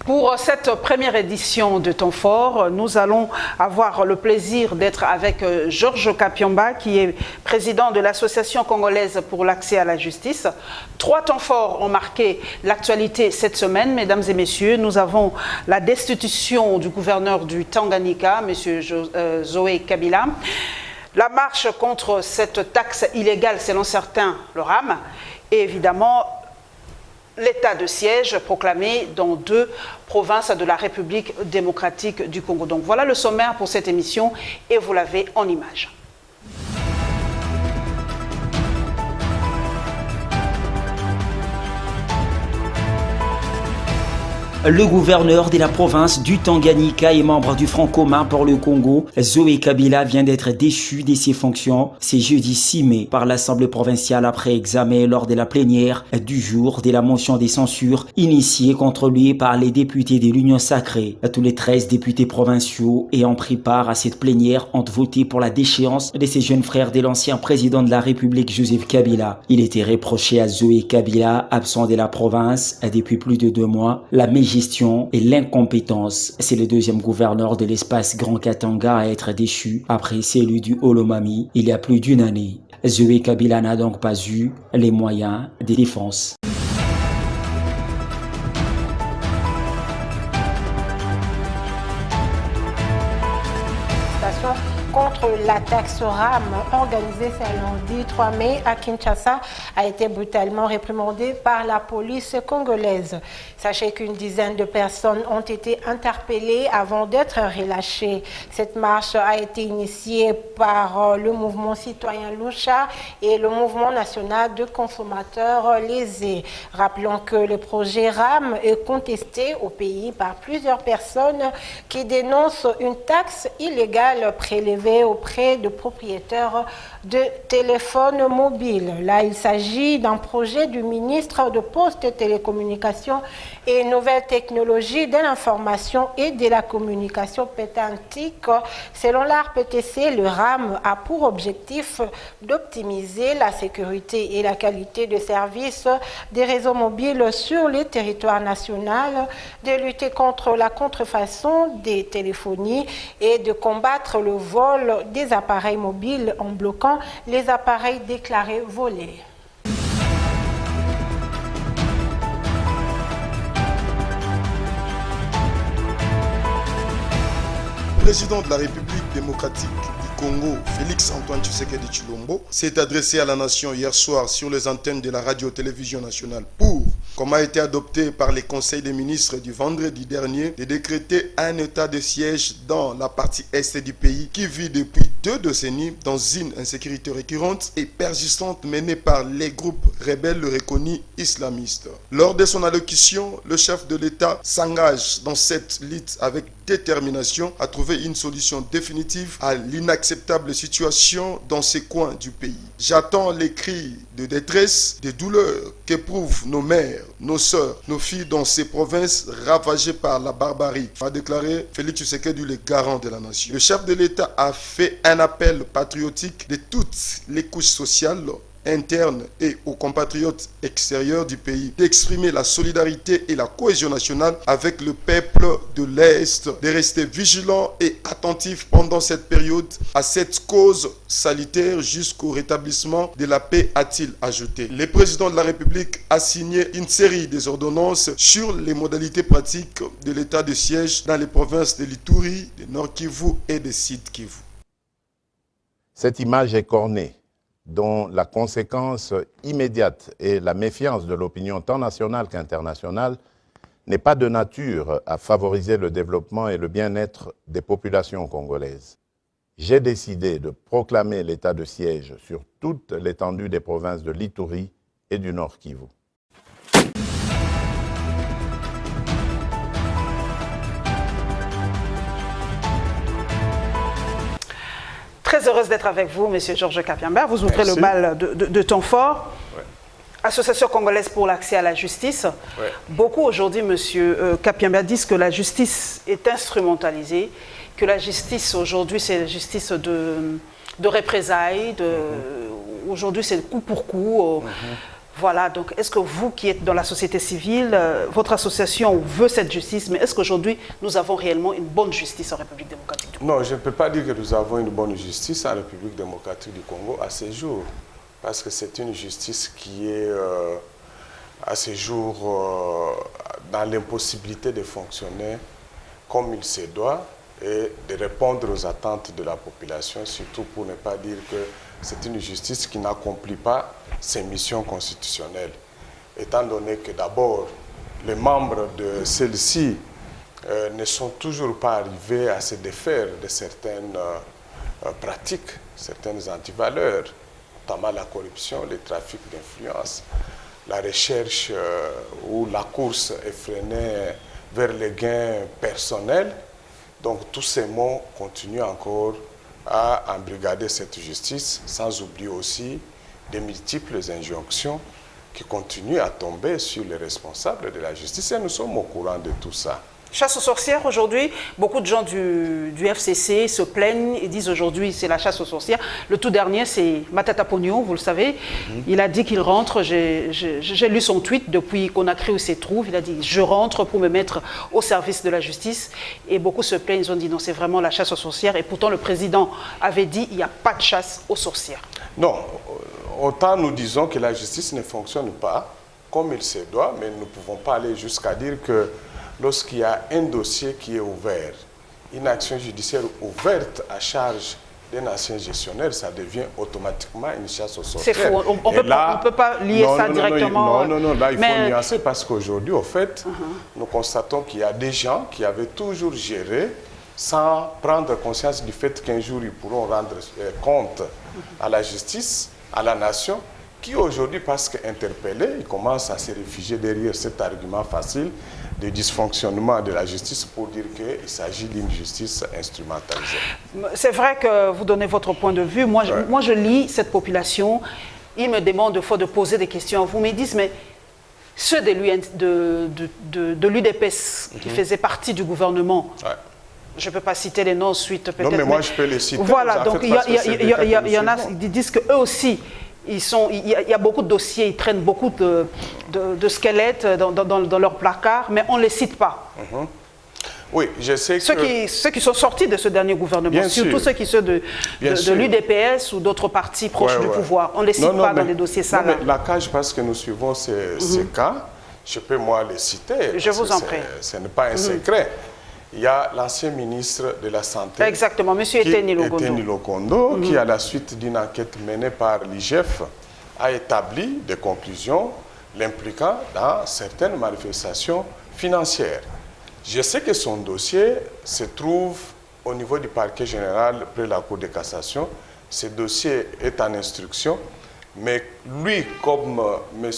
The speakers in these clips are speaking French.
Pour cette première édition de Temps Fort, nous allons avoir le plaisir d'être avec Georges Kapiamba, qui est président de l'Association congolaise pour l'accès à la justice. 3 temps forts ont marqué l'actualité cette semaine, mesdames et messieurs. Nous avons la destitution du gouverneur du Tanganyika, M. Zoé Kabila, la marche contre cette taxe illégale, selon certains, le RAM, et évidemment l'état de siège proclamé dans 2 provinces de la République démocratique du Congo. Donc voilà le sommaire pour cette émission et vous l'avez en images. Le gouverneur de la province du Tanganyika et membre du Front commun pour le Congo, Zoé Kabila, vient d'être déchu de ses fonctions. C'est jeudi 6 mai par l'Assemblée provinciale après examen lors de la plénière du jour de la motion de censure initiée contre lui par les députés de l'Union sacrée. Tous les 13 députés provinciaux ayant pris part à cette plénière ont voté pour la déchéance de ses jeunes frères de l'ancien président de la République, Joseph Kabila. Il était reproché à Zoé Kabila, absent de la province depuis plus de 2 mois, la gestion et l'incompétence. C'est le 2e gouverneur de l'espace Grand Katanga à être déchu après celui du Olomami il y a plus d'1 année. Zoé Kabila n'a donc pas eu les moyens de défense. Contre la taxe RAM organisée ce lundi 3 mai à Kinshasa a été brutalement réprimandée par la police congolaise. Sachez qu'une dizaine de personnes ont été interpellées avant d'être relâchées. Cette marche a été initiée par le mouvement citoyen Lucha et le mouvement national de consommateurs lésés. Rappelons que le projet RAM est contesté au pays par plusieurs personnes qui dénoncent une taxe illégale prélevée auprès de propriétaires de téléphones mobiles. Là, il s'agit d'un projet du ministre de Postes et Télécommunications et Nouvelles Technologies de l'Information et de la Communication pétantique. Selon l'ARPTC, le RAM a pour objectif d'optimiser la sécurité et la qualité de service des réseaux mobiles sur le territoire national, de lutter contre la contrefaçon des téléphonies et de combattre le vol des appareils mobiles en bloquant les appareils déclarés volés. Le président de la République démocratique du Congo, Félix-Antoine Tshisekedi Tshilombo, s'est adressé à la nation hier soir sur les antennes de la radio-télévision nationale pour, comme a été adopté par les conseils des ministres du vendredi dernier, de décréter un état de siège dans la partie est du pays qui vit depuis 2 décennies dans une insécurité récurrente et persistante menée par les groupes rebelles reconnus islamistes. Lors de son allocution, le chef de l'État s'engage dans cette lutte avec détermination à trouver une solution définitive à l'inacceptable situation dans ces coins du pays. J'attends les cris de détresse, de douleur qu'éprouvent nos mères, nos sœurs, nos filles dans ces provinces ravagées par la barbarie, a déclaré Félix Tshisekedi, le garant de la nation. Le chef de l'État a fait un appel patriotique de toutes les couches sociales interne et aux compatriotes extérieurs du pays d'exprimer la solidarité et la cohésion nationale avec le peuple de l'Est, de rester vigilants et attentifs pendant cette période à cette cause salutaire jusqu'au rétablissement de la paix, a-t-il ajouté. Le président de la République a signé une série des ordonnances sur les modalités pratiques de l'état de siège dans les provinces de l'Ituri, de Nord Kivu et de Sud Kivu. Cette image est cornée, dont la conséquence immédiate est la méfiance de l'opinion tant nationale qu'internationale, n'est pas de nature à favoriser le développement et le bien-être des populations congolaises. J'ai décidé de proclamer l'état de siège sur toute l'étendue des provinces de l'Ituri et du Nord Kivu. Très heureuse d'être avec vous, Monsieur Georges Kapiamba. Vous ouvrez le bal de temps fort. Ouais. Association congolaise pour l'accès à la justice. Ouais. Beaucoup aujourd'hui, M. Kapiamba, disent que la justice est instrumentalisée, que la justice aujourd'hui, c'est la justice de représailles, aujourd'hui c'est coup pour coup. Voilà, donc est-ce que vous qui êtes dans la société civile, votre association veut cette justice, mais est-ce qu'aujourd'hui nous avons réellement une bonne justice en République démocratique du Congo? Non, je ne peux pas dire que nous avons une bonne justice en République démocratique du Congo à ce jour, parce que c'est une justice qui est à ce jour dans l'impossibilité de fonctionner comme il se doit et de répondre aux attentes de la population, surtout pour ne pas dire que c'est une justice qui n'accomplit pas ses missions constitutionnelles, étant donné que d'abord, les membres de celle-ci ne sont toujours pas arrivés à se défaire de certaines pratiques, certaines antivaleurs, notamment la corruption, le trafic d'influence, la recherche ou la course effrénée vers les gains personnels. Donc tous ces mots continuent encore à embrigader cette justice, sans oublier aussi des multiples injonctions qui continuent à tomber sur les responsables de la justice. Et nous sommes au courant de tout ça. Chasse aux sorcières aujourd'hui, beaucoup de gens du FCC se plaignent et disent aujourd'hui c'est la chasse aux sorcières. Le tout dernier c'est Matata Pogno, vous le savez. Il a dit qu'il rentre, j'ai lu son tweet depuis qu'on a créé où se trouve. Il a dit je rentre pour me mettre au service de la justice. Et beaucoup se plaignent, ils ont dit non c'est vraiment la chasse aux sorcières. Et pourtant le président avait dit il n'y a pas de chasse aux sorcières. Non, autant nous disons que la justice ne fonctionne pas comme il se doit, mais nous ne pouvons pas aller jusqu'à dire que lorsqu'il y a un dossier qui est ouvert, une action judiciaire ouverte à charge d'un ancien gestionnaire, ça devient automatiquement une chasse aux sorcières. C'est faux, on ne peut pas lier ça directement. Non, là il faut nuancer parce qu'aujourd'hui, au fait, nous constatons qu'il y a des gens qui avaient toujours géré sans prendre conscience du fait qu'un jour ils pourront rendre compte à la justice, à la nation, qui aujourd'hui, parce qu'interpellés, ils commencent à se réfugier derrière cet argument facile de dysfonctionnement de la justice pour dire qu'il s'agit d'une justice instrumentalisée. C'est vrai que vous donnez votre point de vue. Moi, moi je lis cette population, ils me demandent de fois de poser des questions à vous, mais ils disent, mais ceux de l'UDPS qui faisaient partie du gouvernement, je ne peux pas citer les noms suite peut-être. Non, mais moi je peux les citer. Voilà, donc il y en a qui disent qu'eux aussi, il y a beaucoup de dossiers, ils traînent beaucoup de squelettes dans leur placard, mais on ne les cite pas. Oui, je sais que... Ceux qui sont sortis de ce dernier gouvernement, bien surtout sûr. ceux qui sont de l'UDPS ou d'autres partis proches du pouvoir, on ne les cite pas dans les dossiers sales. Non, mais la CAJ, parce que nous suivons ces cas, je peux moi les citer. Je vous en prie. Ce n'est pas un secret. Il y a l'ancien ministre de la Santé. Exactement, M. Eteni Lokondo, qui, à la suite d'une enquête menée par l'IGF, a établi des conclusions l'impliquant dans certaines manifestations financières. Je sais que son dossier se trouve au niveau du parquet général près de la Cour de cassation. Ce dossier est en instruction, mais lui, comme M.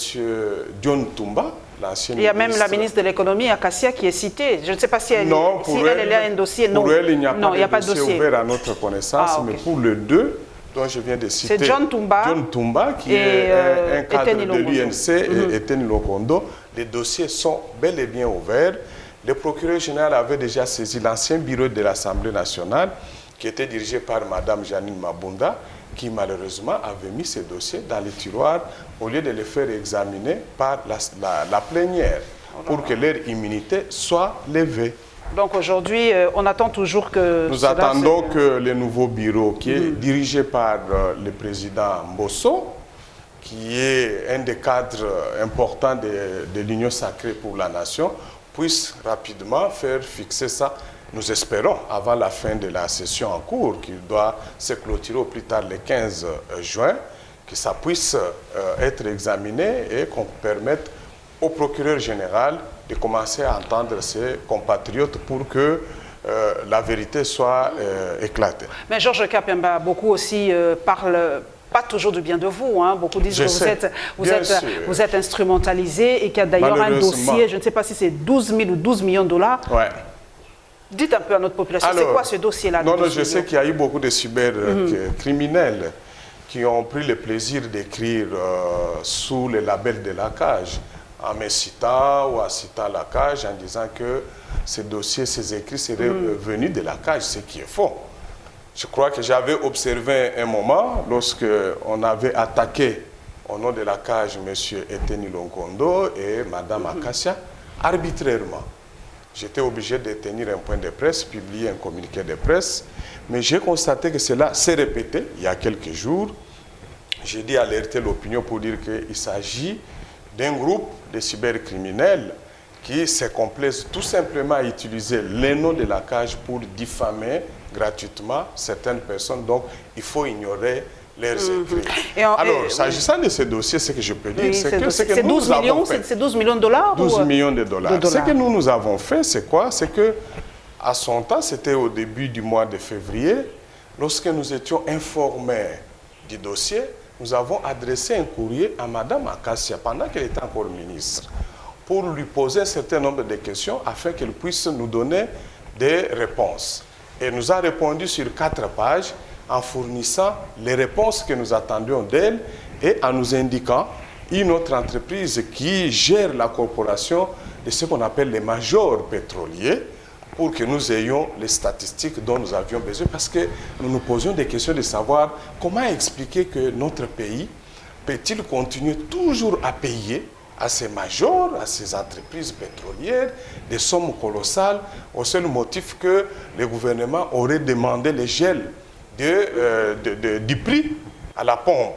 Dion Tumba, l'ancien ministre... Il y a même la ministre de l'économie, Akassia, qui est citée. Je ne sais pas si elle a un dossier. Pour elle, il n'y a pas de dossier ouvert à notre connaissance, okay. Mais pour le deux, dont je viens de citer... C'est John Tumba qui est un cadre de l'UNC et Eteni Lokondo. Les dossiers sont bel et bien ouverts. Le procureur général avait déjà saisi l'ancien bureau de l'Assemblée nationale, qui était dirigé par Mme Janine Mabunda, qui malheureusement avait mis ces dossiers dans les tiroirs au lieu de les faire examiner par la plénière pour que leur immunité soit levée. Donc aujourd'hui, on attend toujours que... Nous attendons que le nouveau bureau, qui est dirigé par le président Mbosso, qui est un des cadres importants de l'Union sacrée pour la nation, puisse rapidement faire fixer ça. Nous espérons, avant la fin de la session en cours, qui doit se clôturer au plus tard le 15 juin, que ça puisse être examiné et qu'on permette au procureur général de commencer à entendre ses compatriotes pour que la vérité soit éclatée. Mais Georges Kapiamba, beaucoup aussi parlent pas toujours du bien de vous. Hein. Beaucoup disent que vous êtes instrumentalisé et qu'il y a d'ailleurs un dossier, je ne sais pas si c'est 12 000 ou 12 millions de $. Ouais. Dites un peu à notre population, c'est quoi ce dossier-là? Non, je sais qu'il y a eu beaucoup de cybercriminels qui ont pris le plaisir d'écrire sous le label de la cage, en me citant ou en citant la cage, en disant que ces dossiers, ces écrits seraient venus de la cage, ce qui est faux. Je crois que j'avais observé un moment, lorsque on avait attaqué au nom de la cage M. Eteni Longondo et Mme Akassia, arbitrairement. J'étais obligé de tenir un point de presse, publier un communiqué de presse, mais j'ai constaté que cela s'est répété il y a quelques jours. J'ai dit alerter l'opinion pour dire qu'il s'agit d'un groupe de cybercriminels qui se complaisent tout simplement à utiliser les noms de la cage pour diffamer gratuitement certaines personnes. Donc, il faut ignorer leurs écrits. Alors, s'agissant de ce dossier, ce que je peux dire, c'est que ce que nous avons fait... C'est 12 millions de dollars 12 millions de dollars. Ce que nous avons fait, c'est quoi? C'est que, à son temps, c'était au début du mois de février, lorsque nous étions informés du dossier, nous avons adressé un courrier à Mme Akassia, pendant qu'elle était encore ministre, pour lui poser un certain nombre de questions afin qu'elle puisse nous donner des réponses. Et nous a répondu sur 4 pages en fournissant les réponses que nous attendions d'elle et en nous indiquant une autre entreprise qui gère la corporation de ce qu'on appelle les majors pétroliers pour que nous ayons les statistiques dont nous avions besoin parce que nous nous posions des questions de savoir comment expliquer que notre pays peut-il continuer toujours à payer à ces majors, à ces entreprises pétrolières, des sommes colossales, au seul motif que le gouvernement aurait demandé le gel du prix à la pompe.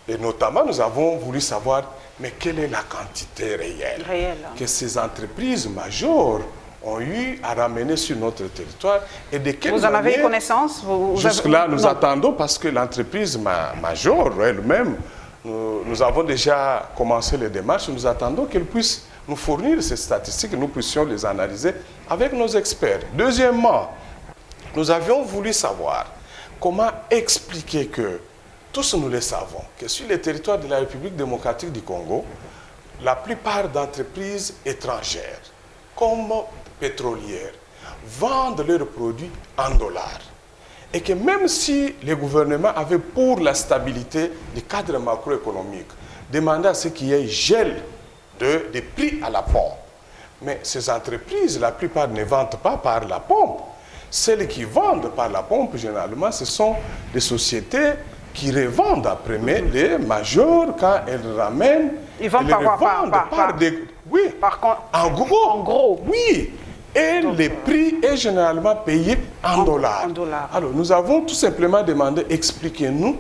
Et notamment, nous avons voulu savoir, mais quelle est la quantité réelle que ces entreprises majeures ont eu à ramener sur notre territoire et de quelle manière... Vous en avez connaissance? Jusque-là, nous attendons parce que l'entreprise majeure elle-même, nous avons déjà commencé les démarches, nous attendons qu'elle puisse nous fournir ces statistiques et nous puissions les analyser avec nos experts. Deuxièmement, nous avions voulu savoir comment expliquer que, tous nous le savons, que sur le territoire de la République démocratique du Congo, la plupart d'entreprises étrangères, comme pétrolières, vendent leurs produits en dollars. Et que même si le gouvernement avait, pour la stabilité du cadre macroéconomique, demandé à ce qu'il y ait gel des prix à la pompe, mais ces entreprises, la plupart ne vendent pas par la pompe. Celles qui vendent par la pompe, généralement, ce sont des sociétés qui revendent après, mais les majors, quand elles ramènent, ils vendent en gros. Oui. Et les prix est généralement payé en dollars. Alors, nous avons tout simplement demandé, expliquez-nous,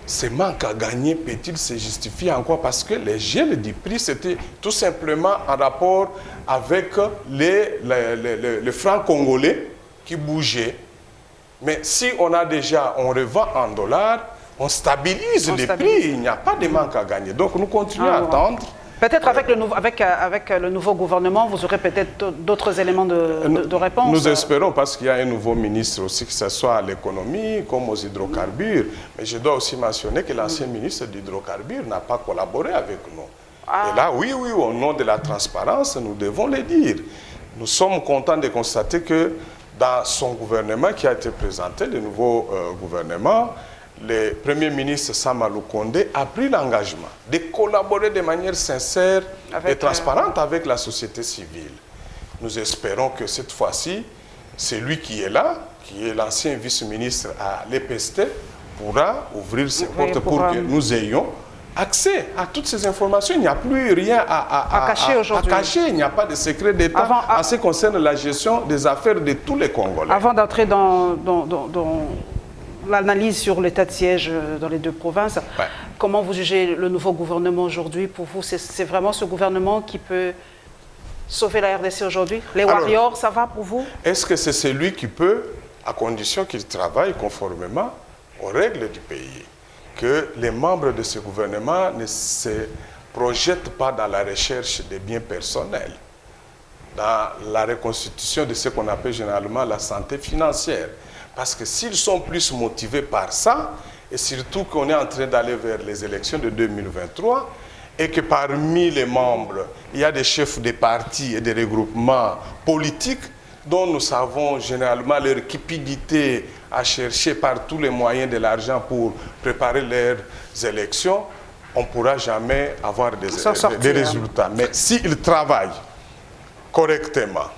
ce manque à gagner peut-il se justifier en quoi? Parce que les gels du prix, c'était tout simplement en rapport avec le franc congolais qui bougeait. Mais si on revend en dollars, on stabilise les prix, il n'y a pas de manque à gagner. Donc, nous continuons à attendre. Peut-être avec le nouveau gouvernement, vous aurez peut-être d'autres éléments de réponse. Nous espérons, parce qu'il y a un nouveau ministre aussi, que ce soit à l'économie comme aux hydrocarbures. Mais je dois aussi mentionner que l'ancien ministre d'hydrocarbures n'a pas collaboré avec nous. Et là, oui, au nom de la transparence, nous devons le dire. Nous sommes contents de constater que dans son gouvernement qui a été présenté, le nouveau gouvernement, le Premier ministre Samalou Kondé a pris l'engagement de collaborer de manière sincère et transparente avec la société civile. Nous espérons que cette fois-ci, celui qui est là, qui est l'ancien vice-ministre à l'EPST, pourra ouvrir ses portes pour que nous ayons accès à toutes ces informations. Il n'y a plus rien à cacher aujourd'hui. Il n'y a pas de secret d'État en ce qui concerne la gestion des affaires de tous les Congolais. Avant d'entrer dans l'analyse sur l'état de siège dans les deux provinces, comment vous jugez le nouveau gouvernement aujourd'hui? Pour vous, c'est vraiment ce gouvernement qui peut sauver la RDC aujourd'hui? Les warriors, ça va pour vous? Est-ce que c'est celui qui peut, à condition qu'il travaille conformément aux règles du pays, que les membres de ce gouvernement ne se projettent pas dans la recherche des biens personnels, dans la reconstitution de ce qu'on appelle généralement la santé financière? Parce que s'ils sont plus motivés par ça, et surtout qu'on est en train d'aller vers les élections de 2023, et que parmi les membres, il y a des chefs de partis et des regroupements politiques, dont nous savons généralement leur cupidité à chercher par tous les moyens de l'argent pour préparer leurs élections, on ne pourra jamais avoir des résultats. Mais s'ils travaillent correctement,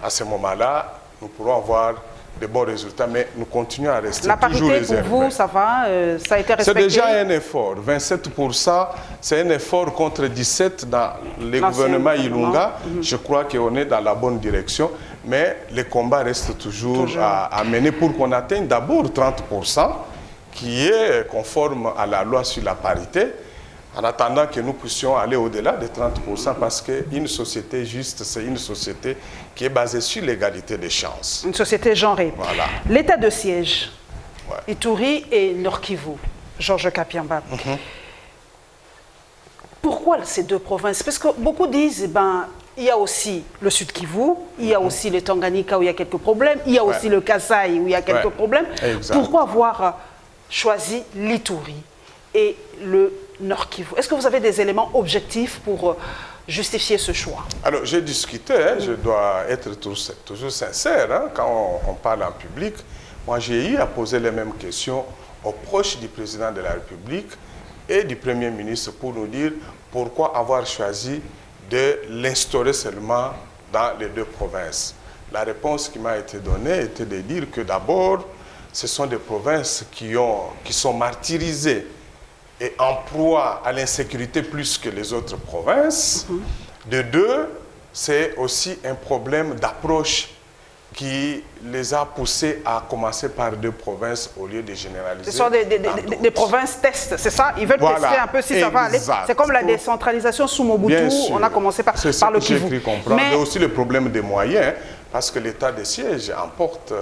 à ce moment-là, nous pourrons avoir de bons résultats, mais nous continuons à rester toujours réservés. La parité, pour vous, ça va, ça a été respecté? C'est déjà un effort. 27%, c'est un effort contre 17% dans le gouvernement Ilunga. Je crois qu'on est dans la bonne direction, mais les combats restent toujours à mener pour qu'on atteigne d'abord 30%, qui est conforme à la loi sur la parité, en attendant que nous puissions aller au-delà de 30%, parce qu'une société juste, c'est une société qui est basée sur l'égalité des chances. Une société genrée. Voilà. L'état de siège, Ituri et Nord-Kivu, Georges Kapiamba. Pourquoi ces deux provinces? Parce que beaucoup disent, il y a aussi le Sud-Kivu, il y a aussi le Tanganyika où il y a quelques problèmes, il y a aussi le Kasaï où il y a quelques problèmes. Exact. Pourquoi avoir choisi l'Ituri et le Nord-Kivu? Est-ce que vous avez des éléments objectifs pour justifier ce choix? Alors, j'ai discuté, je dois être toujours sincère, quand on parle en public. Moi, j'ai eu à poser les mêmes questions aux proches du président de la République et du Premier ministre pour nous dire pourquoi avoir choisi de l'instaurer seulement dans les deux provinces. La réponse qui m'a été donnée était de dire que d'abord, ce sont des provinces qui sont martyrisées et en proie à l'insécurité plus que les autres provinces. De deux, c'est aussi un problème d'approche qui les a poussés à commencer par deux provinces au lieu de généraliser. Ce sont des provinces tests, c'est ça? Ils veulent tester un peu si ça va aller. C'est comme la décentralisation sous Mobutu, on a commencé par le Kivu. J'ai cru comprendre. Mais aussi le problème des moyens, parce que l'état de siège emporte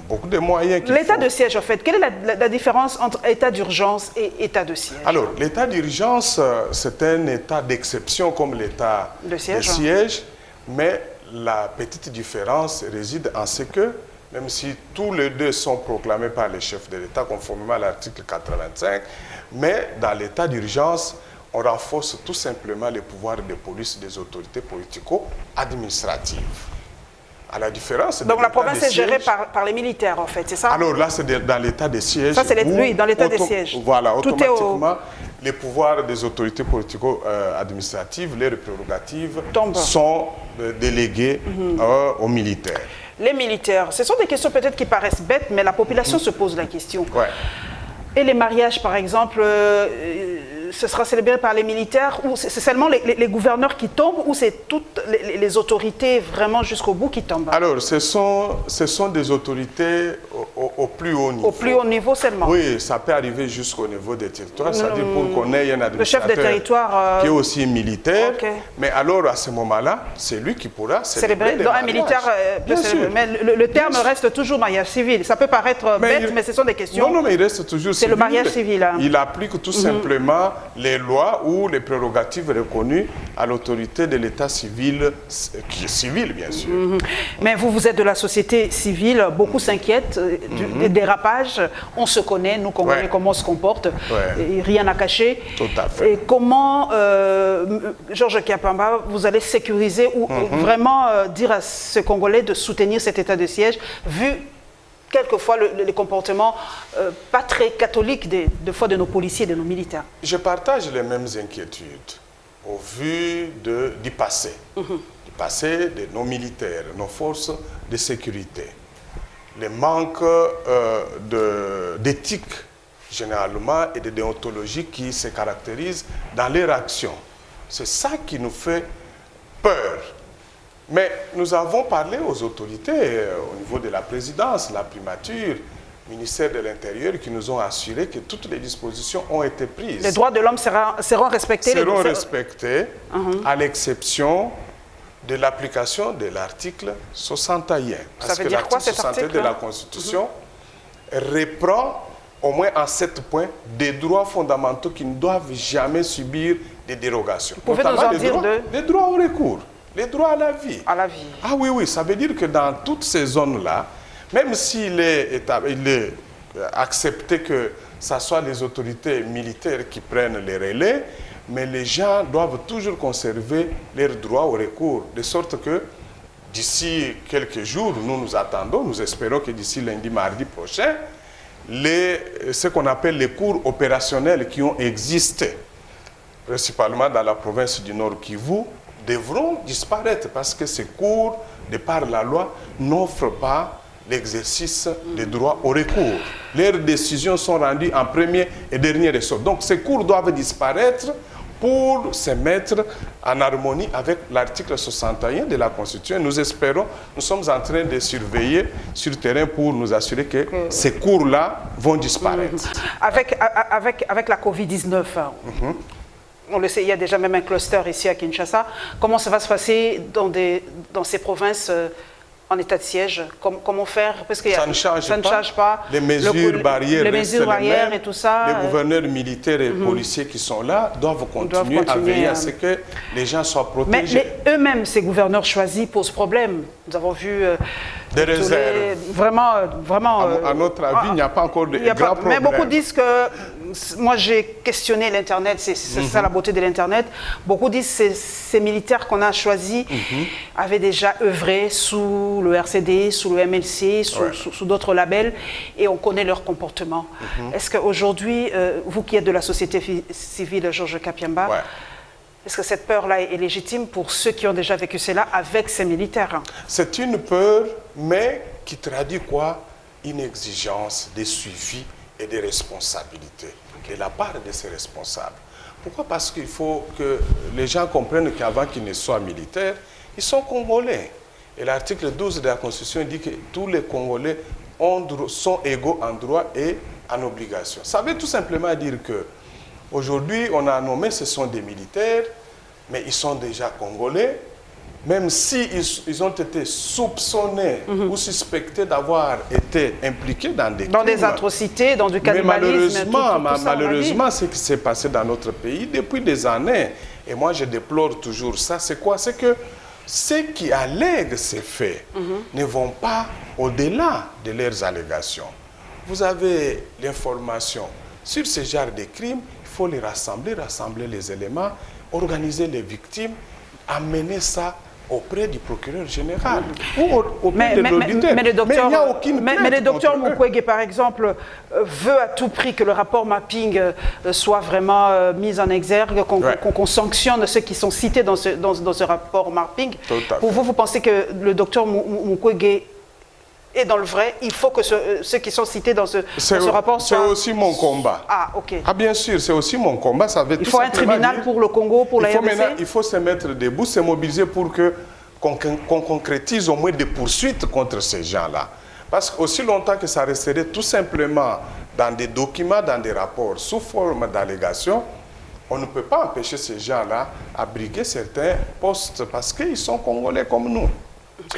beaucoup de moyens. L'état de siège, en fait, quelle est la différence entre état d'urgence et état de siège? Alors, l'état d'urgence, c'est un état d'exception comme l'état de siège, mais la petite différence réside en ce que, même si tous les deux sont proclamés par les chefs de l'État, conformément à l'article 85, mais dans l'état d'urgence, on renforce tout simplement les pouvoirs de police des autorités politico-administratives. À la différence. Donc la province est gérée par les militaires, en fait, c'est ça? Alors là, c'est dans l'état de siège. Ça, c'est dans l'état de siège. Voilà, automatiquement, les pouvoirs des autorités politico-administratives, les prérogatives sont délégués aux militaires. Les militaires, ce sont des questions peut-être qui paraissent bêtes, mais la population se pose la question. Et les mariages, par exemple, ce sera célébré par les militaires, ou c'est seulement les gouverneurs qui tombent, ou c'est toutes les autorités vraiment jusqu'au bout qui tombent? Alors, ce sont des autorités au plus haut niveau. Au plus haut niveau seulement? Oui, ça peut arriver jusqu'au niveau des territoires, c'est-à-dire pour qu'on ait un administrateur le chef de territoire, qui est aussi militaire. Mais alors, à ce moment-là, c'est lui qui pourra célébrer les mariages. Un militaire peut célébrer. Mais le terme reste toujours mariage civil. Ça peut paraître bête, mais ce sont des questions. Non, mais il reste toujours civil. C'est le mariage civil. Il applique tout simplement les lois ou les prérogatives reconnues à l'autorité de l'état civil, qui est civil, bien sûr. Mais vous êtes de la société civile, beaucoup s'inquiètent des dérapages. On se connaît, nous, Congolais, comment on se comporte, et rien à cacher. Tout à fait. Et comment, Georges Kapiamba, vous allez sécuriser ou vraiment dire à ce Congolais de soutenir cet état de siège, vu quelquefois les comportements pas très catholiques de fois de nos policiers et de nos militaires? Je partage les mêmes inquiétudes au vu du passé. Du passé de nos militaires, nos forces de sécurité. Les manques d'éthique généralement et de déontologie qui se caractérisent dans leur action. C'est ça qui nous fait peur. Mais nous avons parlé aux autorités au niveau de la présidence, la primature, le ministère de l'Intérieur, qui nous ont assuré que toutes les dispositions ont été prises. Les droits de l'homme seront respectés? Seront respectés, à l'exception de l'application de l'article 61. Parce que l'article 61 de la Constitution reprend au moins en 7 points des droits fondamentaux qui ne doivent jamais subir des dérogations. Vous pouvez nous en dire les droits au recours. Les droits à la vie. À la vie. Ah oui, oui, ça veut dire que dans toutes ces zones-là, même s'il est accepté que ce soit les autorités militaires qui prennent les relais, mais les gens doivent toujours conserver leurs droits au recours, de sorte que d'ici quelques jours, nous attendons, nous espérons que d'ici lundi, mardi prochain, ce qu'on appelle les cours opérationnels qui ont existé, principalement dans la province du Nord Kivu, devront disparaître parce que ces cours, de par la loi, n'offrent pas l'exercice des droits au recours. Leurs décisions sont rendues en premier et dernier ressort. Donc ces cours doivent disparaître pour se mettre en harmonie avec l'article 61 de la Constitution. Nous espérons, nous sommes en train de surveiller sur le terrain pour nous assurer que ces cours-là vont disparaître. Avec la Covid-19, on le sait, il y a déjà même un cluster ici à Kinshasa. Comment ça va se passer dans ces provinces en état de siège? Comment faire? Parce que ça ne change pas. Les mesures barrières, et tout ça. Les gouverneurs militaires et policiers qui sont là doivent continuer à veiller à ce que les gens soient protégés. Mais eux-mêmes, ces gouverneurs choisis, posent problème. Nous avons vu des réserves. Vraiment. À notre avis, il n'y a pas encore de grands problèmes. Mais beaucoup disent que, moi j'ai questionné l'Internet, c'est ça la beauté de l'Internet. Beaucoup disent que ces militaires qu'on a choisis avaient déjà œuvré sous le RCD, sous le MLC, sous d'autres labels, et on connaît leur comportement. Est-ce qu'aujourd'hui, vous qui êtes de la société civile, Georges Kapiamba, est-ce que cette peur-là est légitime pour ceux qui ont déjà vécu cela avec ces militaires? C'est une peur, mais qui traduit quoi? Une exigence de suivi et de responsabilité de la part de ces responsables. Pourquoi? Parce qu'il faut que les gens comprennent qu'avant qu'ils ne soient militaires, ils sont Congolais. Et l'article 12 de la Constitution dit que tous les Congolais sont égaux en droit et en obligation. Ça veut tout simplement dire que aujourd'hui, on a nommé, ce sont des militaires, mais ils sont déjà Congolais. Même s'ils ont été soupçonnés ou suspectés d'avoir été impliqués dans des crimes, des atrocités, dans du cannibalisme. Mais malheureusement, ce qui s'est passé dans notre pays depuis des années, et moi je déplore toujours ça, c'est quoi? C'est que ceux qui allèguent ces faits ne vont pas au-delà de leurs allégations. Vous avez l'information sur ce genre de crimes, il faut les rassembler les éléments, organiser les victimes, amener ça auprès du procureur général ou auprès de l'auditeur. Mais le docteur Mukwege, par exemple, veut à tout prix que le rapport mapping soit vraiment mis en exergue, qu'on sanctionne ceux qui sont cités dans ce rapport mapping. Pour vous, vous pensez que le docteur Mukwege est dans le vrai? Il faut que ceux qui sont cités dans ce rapport soient... C'est aussi mon combat. Ah, ok. Ah, bien sûr, c'est aussi mon combat. Ça veut il faut un tribunal pour le Congo, pour la RDC? Il faut se mettre debout, se mobiliser pour qu'on concrétise au moins des poursuites contre ces gens-là. Parce qu'aussi longtemps que ça resterait tout simplement dans des documents, dans des rapports, sous forme d'allégations, on ne peut pas empêcher ces gens-là à briguer certains postes parce qu'ils sont Congolais comme nous.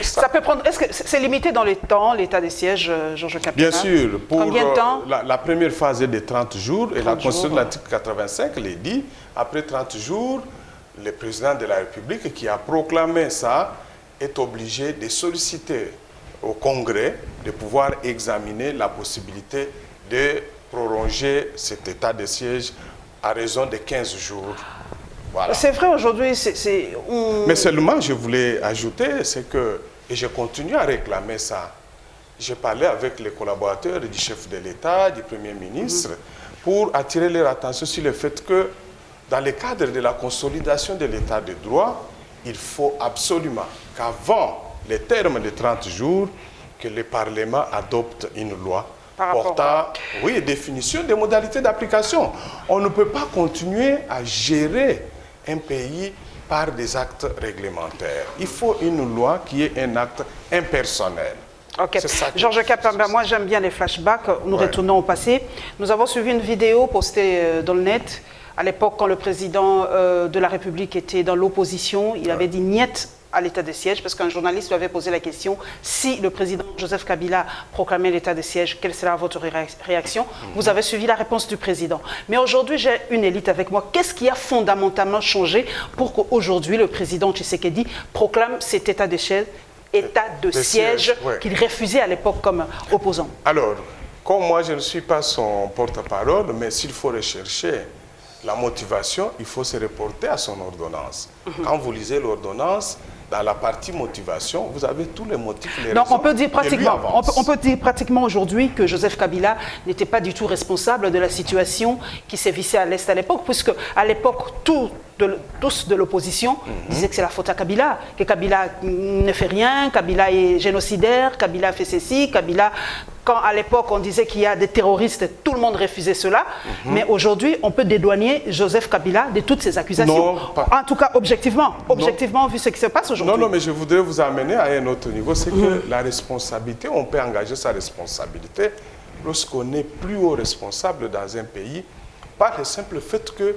Ça peut prendre. Est-ce que c'est limité dans les temps, l'état des sièges, Georges Kapiamba? Bien sûr. Pour combien de temps? La première phase est de 30 jours et la Constitution de l'article 85 l'a dit. Après 30 jours, le président de la République qui a proclamé ça est obligé de solliciter au Congrès de pouvoir examiner la possibilité de prolonger cet état de siège à raison de 15 jours. Voilà. C'est vrai aujourd'hui, Mais seulement, je voulais ajouter, c'est que, et je continue à réclamer ça, j'ai parlé avec les collaborateurs du chef de l'État, du Premier ministre, pour attirer leur attention sur le fait que, dans le cadre de la consolidation de l'État de droit, il faut absolument qu'avant les termes de 30 jours, que le Parlement adopte une loi portant, définition des modalités d'application. On ne peut pas continuer à gérer un pays par des actes réglementaires. Il faut une loi qui est un acte impersonnel. Ok. Georges Kapiamba, moi j'aime bien les flashbacks. Nous retournons au passé. Nous avons suivi une vidéo postée dans le net. À l'époque, quand le président de la République était dans l'opposition, il avait dit niet à l'état de siège, parce qu'un journaliste lui avait posé la question, si le président Joseph Kabila proclamait l'état de siège, quelle sera votre réaction? Vous avez suivi la réponse du président. Mais aujourd'hui, j'ai une élite avec moi. Qu'est-ce qui a fondamentalement changé pour qu'aujourd'hui, le président Tshisekedi proclame cet état de siège qu'il refusait à l'époque comme opposant? Alors, comme moi, je ne suis pas son porte-parole, mais s'il faut rechercher la motivation, il faut se reporter à son ordonnance. Quand vous lisez l'ordonnance, dans la partie motivation, vous avez tous les motifs, les Donc raisons on peut dire pratiquement, qui lui avancent. on peut dire pratiquement aujourd'hui que Joseph Kabila n'était pas du tout responsable de la situation qui sévissait à l'Est à l'époque, puisque à l'époque, tous de l'opposition disaient que c'est la faute à Kabila, que Kabila ne fait rien, Kabila est génocidaire, Kabila fait ceci, Kabila... Quand à l'époque on disait qu'il y a des terroristes, tout le monde refusait cela, mais aujourd'hui on peut dédouaner Joseph Kabila de toutes ces accusations. Non, pas. En tout cas, objectivement, vu ce qui se passe aujourd'hui. Non, mais je voudrais vous amener à un autre niveau, c'est que la responsabilité, on peut engager sa responsabilité lorsqu'on est plus haut responsable dans un pays, par le simple fait que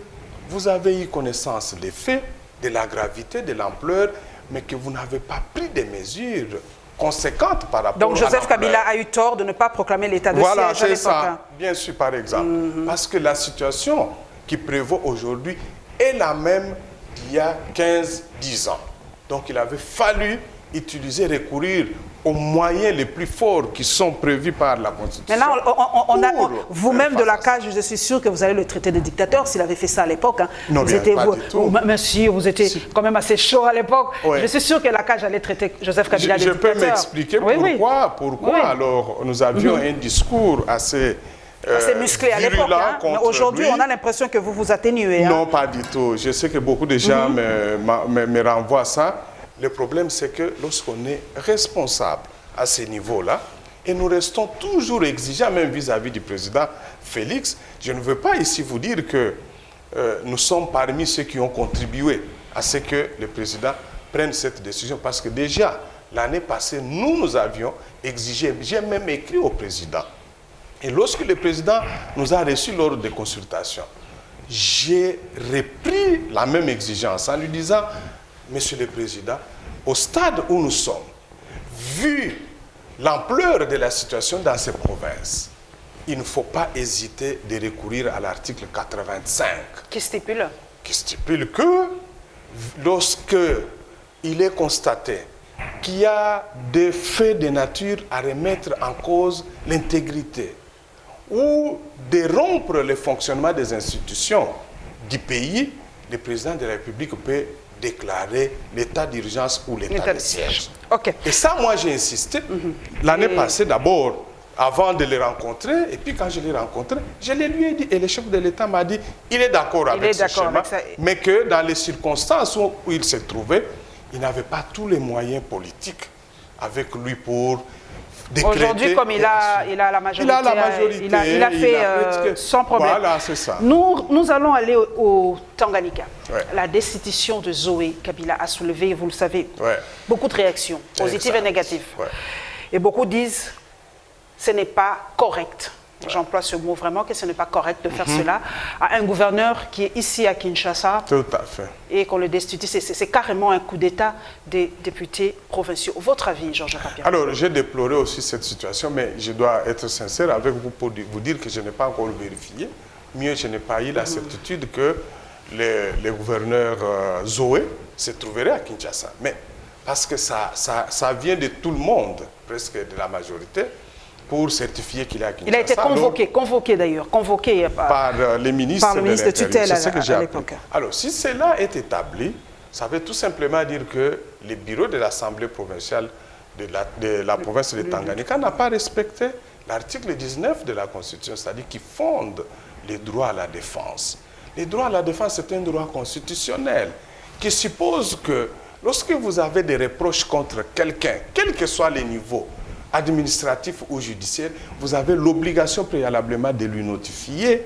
vous avez eu connaissance des faits, de la gravité, de l'ampleur, mais que vous n'avez pas pris des mesures conséquentes par rapport à Donc Joseph Kabila a eu tort de ne pas proclamer l'état de siège à l'époque. Voilà, c'est ça, bien sûr, par exemple. Parce que la situation qui prévaut aujourd'hui est la même qu'il y a 15-10 ans. Donc il avait fallu recourir aux moyens les plus forts qui sont prévus par la Constitution. Maintenant, vous-même de la cage, je suis sûr que vous allez le traiter de dictateur s'il avait fait ça à l'époque. Hein. Non, bien, pas du tout. Mais si, vous étiez quand même assez chaud à l'époque. Ouais. Je suis sûr que la cage allait traiter Joseph Kabila de dictateur. Je peux m'expliquer pourquoi. Alors, nous avions un discours assez musclé à l'époque. Hein. Mais aujourd'hui, on a l'impression que vous vous atténuez. Hein. Non, pas du tout. Je sais que beaucoup de gens me renvoient à ça. Le problème, c'est que lorsqu'on est responsable à ce niveau-là, et nous restons toujours exigeants, même vis-à-vis du président Félix, je ne veux pas ici vous dire que nous sommes parmi ceux qui ont contribué à ce que le président prenne cette décision, parce que déjà, l'année passée, nous avions exigé, j'ai même écrit au président, et lorsque le président nous a reçus lors des consultations, j'ai repris la même exigence en lui disant: Monsieur le Président, au stade où nous sommes, vu l'ampleur de la situation dans ces provinces, il ne faut pas hésiter de recourir à l'article 85. Qui stipule? Qui stipule que lorsque il est constaté qu'il y a des faits de nature à remettre en cause l'intégrité ou de rompre le fonctionnement des institutions du pays, le président de la République peut déclarer l'état d'urgence ou l'état de siège. Okay. Et ça, moi, j'ai insisté. L'année passée, d'abord, avant de les rencontrer, et puis quand je l'ai rencontré, je lui ai dit, et le chef de l'État m'a dit, il est d'accord avec ce schéma, mais que dans les circonstances où il se trouvait, il n'avait pas tous les moyens politiques avec lui pour décréter. Aujourd'hui, comme il a la majorité, il a fait sans problème. Voilà, c'est ça. Nous allons aller au Tanganyika. Ouais. La destitution de Zoé Kabila a soulevé, vous le savez, ouais, beaucoup de réactions, positives et négatives. Ouais. Et beaucoup disent ce n'est pas correct. Ouais. J'emploie ce mot vraiment, que ce n'est pas correct de faire cela à un gouverneur qui est ici à Kinshasa. Tout à fait. Et qu'on le destitue. C'est carrément un coup d'État des députés provinciaux. Votre avis, Georges Kapia? Alors, j'ai déploré aussi cette situation, mais je dois être sincère avec vous pour vous dire que je n'ai pas encore vérifié. Mieux, je n'ai pas eu la certitude que le gouverneur Zoé se trouverait à Kinshasa. Mais parce que ça vient de tout le monde, presque de la majorité, pour certifier qu'il est à Kinshasa. Il a été convoqué d'ailleurs, par les ministres de tutelle à l'époque. Alors, si cela est établi, ça veut tout simplement dire que le bureau de l'Assemblée provinciale de la province de Tanganyika n'a pas respecté l'article 19 de la Constitution, c'est-à-dire qui fonde les droits à la défense. Les droits à la défense, c'est un droit constitutionnel qui suppose que lorsque vous avez des reproches contre quelqu'un, quel que soit le niveau, administratif ou judiciaire, vous avez l'obligation préalablement de lui notifier,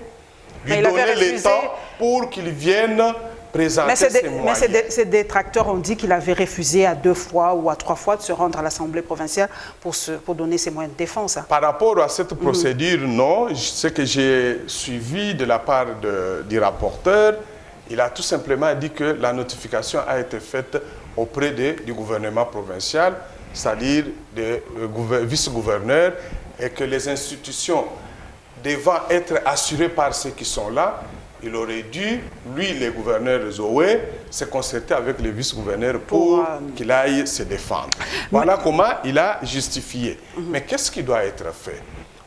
lui donner le temps pour qu'il vienne présenter ses moyens. Mais ces détracteurs ont dit qu'il avait refusé à 2 fois ou à 3 fois de se rendre à l'Assemblée provinciale pour donner ses moyens de défense. Hein. Par rapport à cette procédure, non. Ce que j'ai suivi de la part du rapporteur, il a tout simplement dit que la notification a été faite auprès du gouvernement provincial, c'est-à-dire des vice-gouverneurs, et que les institutions devant être assurées par ceux qui sont là, il aurait dû, lui, le gouverneur Zoé, se concerter avec les vice-gouverneurs pour qu'il aille se défendre. Voilà comment il a justifié. Mais qu'est-ce qui doit être fait?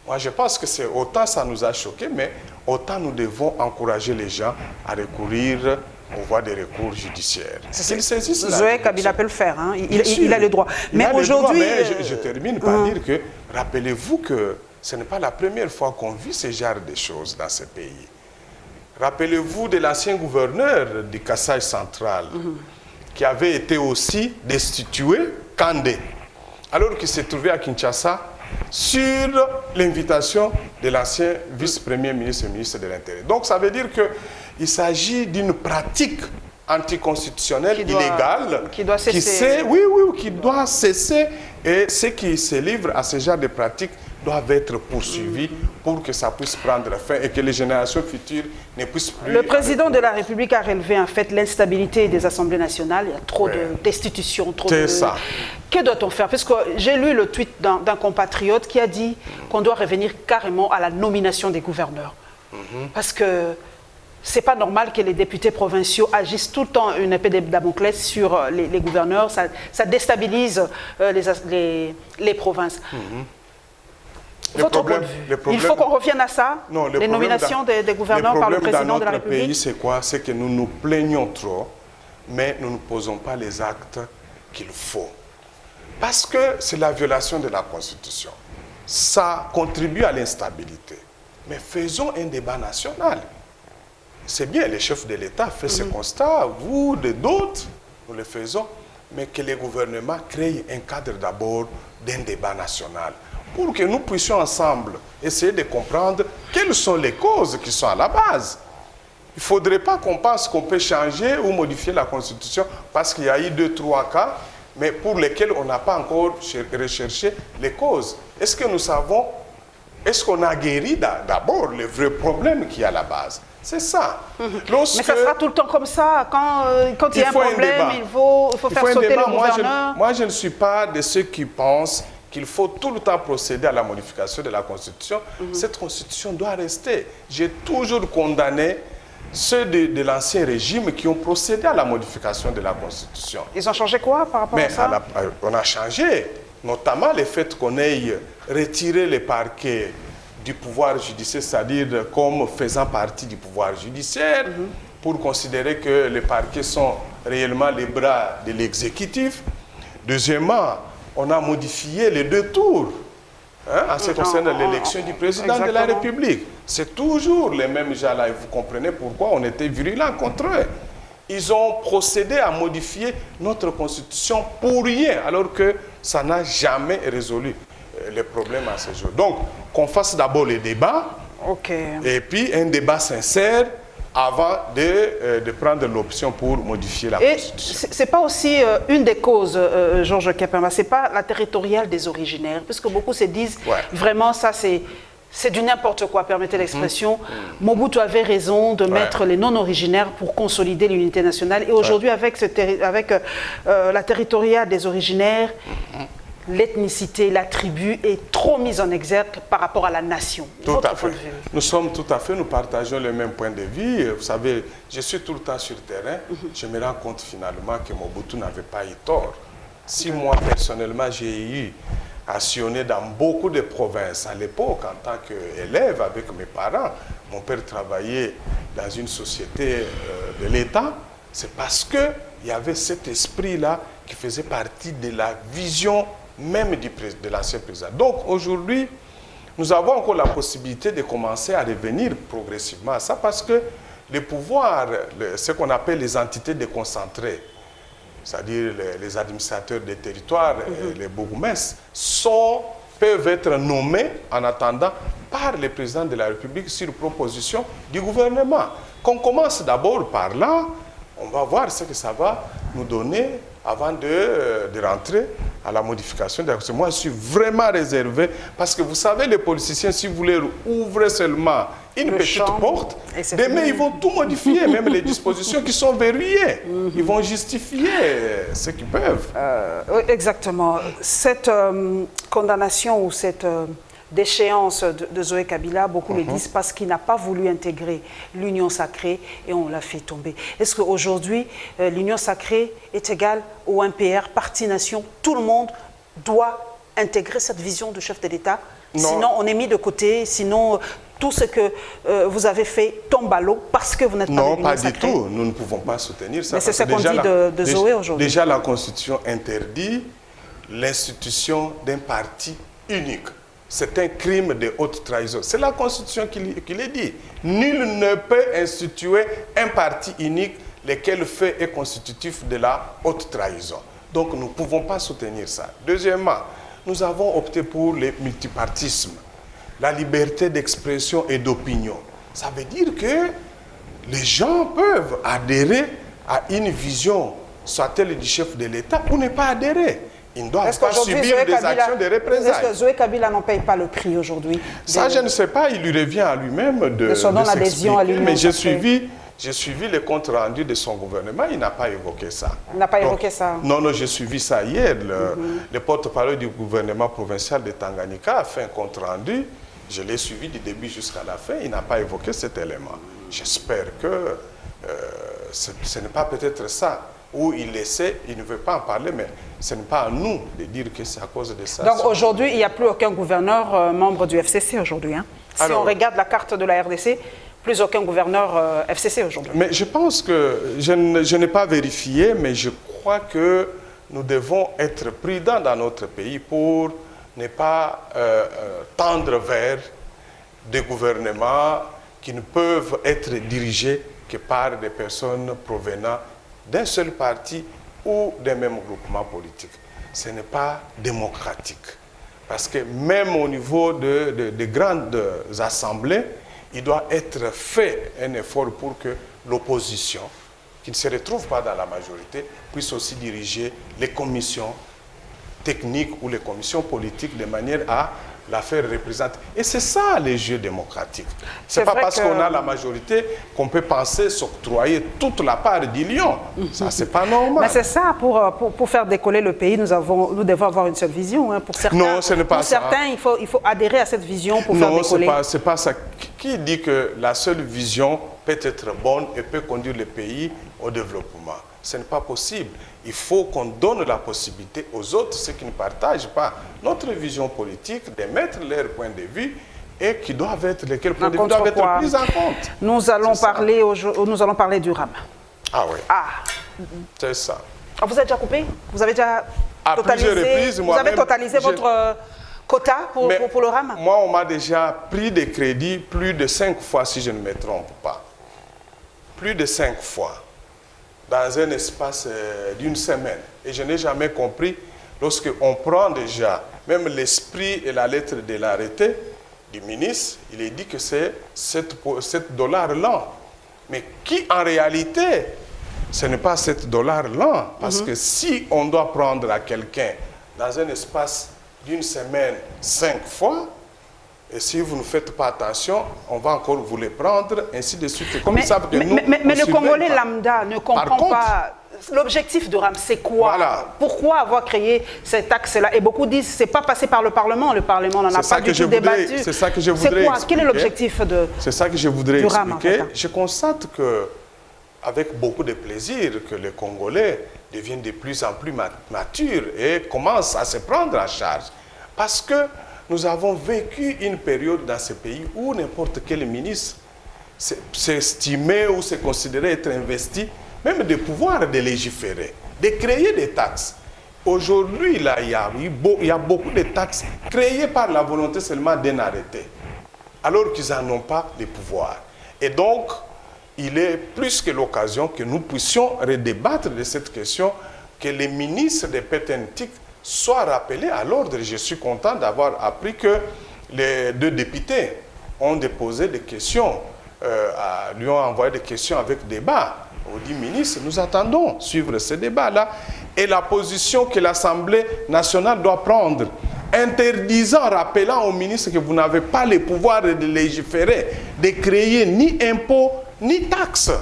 Moi, je pense que autant ça nous a choqués, mais autant nous devons encourager les gens à recourir on voit des recours judiciaires. S'ils saisissent Zoé Kabila peut le faire, hein. Il a le droit. Mais aujourd'hui... Je termine par dire que, rappelez-vous que ce n'est pas la première fois qu'on vit ce genre de choses dans ce pays. Rappelez-vous de l'ancien gouverneur du Kasaï central, qui avait été aussi destitué, Kandé, alors qu'il s'est trouvé à Kinshasa sur l'invitation de l'ancien vice-premier ministre et ministre de l'Intérieur. Donc ça veut dire qu'il s'agit d'une pratique anticonstitutionnelle illégale qui doit cesser. Qui doit cesser, et ceux qui se livrent à ce genre de pratiques doivent être poursuivis pour que ça puisse prendre fin et que les générations futures ne puissent plus... Le président de la République a relevé en fait l'instabilité des assemblées nationales. Il y a trop de destitutions, trop de... C'est ça. Que doit-on faire? Parce que j'ai lu le tweet d'un compatriote qui a dit qu'on doit revenir carrément à la nomination des gouverneurs. Parce que c'est pas normal que les députés provinciaux agissent tout le temps une épée de Damoclès sur les gouverneurs. Ça déstabilise les provinces. Votre point de vue. Il faut qu'on revienne à ça, les nominations des gouverneurs par le président de la République. Le problème dans notre pays, c'est quoi? C'est que nous nous plaignons trop, mais nous ne posons pas les actes qu'il faut. Parce que c'est la violation de la Constitution. Ça contribue à l'instabilité. Mais faisons un débat national. C'est bien, le chef de l'État fait ce constat, vous, d'autres, nous le faisons, mais que les gouvernements créent un cadre d'abord d'un débat national, pour que nous puissions ensemble essayer de comprendre quelles sont les causes qui sont à la base. Il ne faudrait pas qu'on pense qu'on peut changer ou modifier la Constitution parce qu'il y a eu 2-3 cas, mais pour lesquels on n'a pas encore recherché les causes. Est-ce que nous savons, est-ce qu'on a guéri d'abord le vrai problème qui est à la base? C'est ça. Mais ça sera tout le temps comme ça. Quand il y a un problème, il faut faire sauter le gouverneur. Moi, je ne suis pas de ceux qui pensent qu'il faut tout le temps procéder à la modification de la Constitution. Cette Constitution doit rester. J'ai toujours condamné ceux de l'ancien régime qui ont procédé à la modification de la Constitution. Ils ont changé quoi par rapport à ça? On a changé, notamment le fait qu'on ait retiré les parquets du pouvoir judiciaire, c'est-à-dire comme faisant partie du pouvoir judiciaire, pour considérer que les parquets sont réellement les bras de l'exécutif. Deuxièmement, on a modifié les 2 tours en ce qui concerne l'élection du président de la République. C'est toujours les mêmes gens-là et vous comprenez pourquoi on était virulents contre eux. Ils ont procédé à modifier notre Constitution pour rien, alors que ça n'a jamais résolu les problèmes à ce jour. Donc, qu'on fasse d'abord les débats, et puis un débat sincère avant de prendre l'option pour modifier la Constitution. Ce n'est pas aussi une des causes, Georges Kepemba, ce n'est pas la territoriale des originaires, puisque beaucoup se disent, vraiment, ça c'est du n'importe quoi, permettez l'expression. Mobutu avait raison de mettre les non-originaires pour consolider l'unité nationale. Et aujourd'hui, avec la territoriale des originaires, l'ethnicité, la tribu est trop mise en exergue par rapport à la nation. Tout à fait. Nous partageons le même point de vue. Vous savez, je suis tout le temps sur le terrain. Je me rends compte finalement que Mobutu n'avait pas eu tort. Si moi, personnellement, j'ai eu à sillonner dans beaucoup de provinces à l'époque en tant qu'élève avec mes parents, mon père travaillait dans une société de l'État, c'est parce qu'il y avait cet esprit-là qui faisait partie de la vision même de l'ancien président. Donc aujourd'hui, nous avons encore la possibilité de commencer à revenir progressivement à ça parce que les pouvoirs, ce qu'on appelle les entités déconcentrées, c'est-à-dire les administrateurs des territoires, les bourgmestres, peuvent être nommés en attendant par le président de la République sur proposition du gouvernement. Qu'on commence d'abord par là, on va voir ce que ça va nous donner avant de rentrer à la modification de la Constitution. Moi, je suis vraiment réservé parce que vous savez, les politiciens, si vous voulez ouvrir seulement une petite porte, demain, ils vont tout modifier, même les dispositions qui sont verrouillées. Ils vont justifier ce qu'ils peuvent. Exactement. Cette condamnation ou cette déchéance de Zoé Kabila, beaucoup le disent parce qu'il n'a pas voulu intégrer l'union sacrée et on l'a fait tomber. Est-ce qu'aujourd'hui, l'union sacrée est égale au MPR, parti-nation? Tout le monde doit intégrer cette vision du chef de l'État? Sinon, on est mis de côté, sinon, tout ce que vous avez fait tombe à l'eau parce que vous n'êtes pas Non, devenu pas sacré? du tout. Nous ne pouvons pas soutenir ça. Mais c'est ce qu'on dit de Zoé aujourd'hui. Déjà, la Constitution interdit l'institution d'un parti unique. C'est un crime de haute trahison. C'est la Constitution qui le dit. Nul ne peut instituer un parti unique, lequel fait est constitutif de la haute trahison. Donc, nous ne pouvons pas soutenir ça. Deuxièmement, nous avons opté pour le multipartisme, la liberté d'expression et d'opinion. Ça veut dire que les gens peuvent adhérer à une vision, soit-elle du chef de l'État, ou ne pas adhérer. Ils ne doivent pas subir des actions de représailles. Est-ce que Zoé Kabila n'en paye pas le prix aujourd'hui? Ça, je ne sais pas. Il lui revient à lui-même de son adhésion à lui-même. Mais j'ai suivi les comptes rendus de son gouvernement. Il n'a pas évoqué ça. Il n'a pas évoqué ça? Non, non, j'ai suivi ça hier. Le porte-parole du gouvernement provincial de Tanganyika a fait un compte rendu. Je l'ai suivi du début jusqu'à la fin. Il n'a pas évoqué cet élément. J'espère que ce n'est pas peut-être ça. Où il essaie, il ne veut pas en parler, mais ce n'est pas à nous de dire que c'est à cause de ça. Donc aujourd'hui, il n'y a plus aucun gouverneur membre du FCC aujourd'hui. Hein? Si on regarde la carte de la RDC, plus aucun gouverneur FCC aujourd'hui. Mais je pense que, je n'ai pas vérifié, mais je crois que nous devons être prudents dans notre pays pour ne pas tendre vers des gouvernements qui ne peuvent être dirigés que par des personnes provenant d'un seul parti ou d'un même groupement politique. Ce n'est pas démocratique. Parce que même au niveau de grandes assemblées, il doit être fait un effort pour que l'opposition, qui ne se retrouve pas dans la majorité, puisse aussi diriger les commissions techniques ou les commissions politiques de manière à la faire représenter. Et c'est ça les jeux démocratiques. Ce n'est pas parce qu'on a la majorité qu'on peut penser s'octroyer toute la part du lion. Ça, c'est pas normal. Mais c'est ça, pour faire décoller le pays, nous devons avoir une seule vision. Hein. Pour certains, non, ce n'est pas ça. Certains, il faut adhérer à cette vision pour faire décoller. Non, ce n'est pas ça. Qui dit que la seule vision peut être bonne et peut conduire le pays au développement? Ce n'est pas possible. Il faut qu'on donne la possibilité aux autres, ceux qui ne partagent pas notre vision politique, de mettre leur point de vue et qui doivent être, lesquels points de vue doivent être pris en compte. Nous allons parler du RAM. Ah oui. Ah. C'est ça. Ah, vous êtes déjà coupé? Vous avez déjà totalisé votre quota pour le RAM? Moi, on m'a déjà pris des crédits plus de 5 fois, si je ne me trompe pas. Plus de 5 fois. Dans un espace d'une semaine. Et je n'ai jamais compris, lorsqu'on prend déjà, même l'esprit et la lettre de l'arrêté du ministre, il est dit que c'est 7 $ l'an. Mais qui, en réalité, ce n'est pas 7 $ l'an. Parce que si on doit prendre à quelqu'un dans un espace d'une semaine 5 fois, et si vous ne faites pas attention, on va encore vous les prendre, ainsi de suite. Comme mais le Congolais lambda ne comprend pas. L'objectif de RAM, c'est quoi? Pourquoi avoir créé cette taxe-là? Et beaucoup disent que ce n'est pas passé par le Parlement. Le Parlement n'en a pas du tout débattu. C'est ça que je voudrais expliquer. Quel est l'objectif de C'est ça que je voudrais expliquer. En fait. Je constate que, avec beaucoup de plaisir, que les Congolais deviennent de plus en plus matures et commencent à se prendre en charge. Parce que nous avons vécu une période dans ce pays où n'importe quel ministre s'estimait ou se considérait être investi, même de pouvoir de légiférer, de créer des taxes. Aujourd'hui, il y a beaucoup de taxes créées par la volonté seulement d'un arrêté, alors qu'ils n'en ont pas le pouvoir. Et donc, il est plus que l'occasion que nous puissions redébattre de cette question, que les ministres de Pétentique soient rappelés à l'ordre. Je suis content d'avoir appris que les 2 députés ont déposé des questions, lui ont envoyé des questions avec débat aux 10 ministres. Nous attendons suivre ce débat-là et la position que l'Assemblée nationale doit prendre, interdisant, rappelant aux ministres que vous n'avez pas le pouvoir de légiférer, de créer ni impôts ni taxes,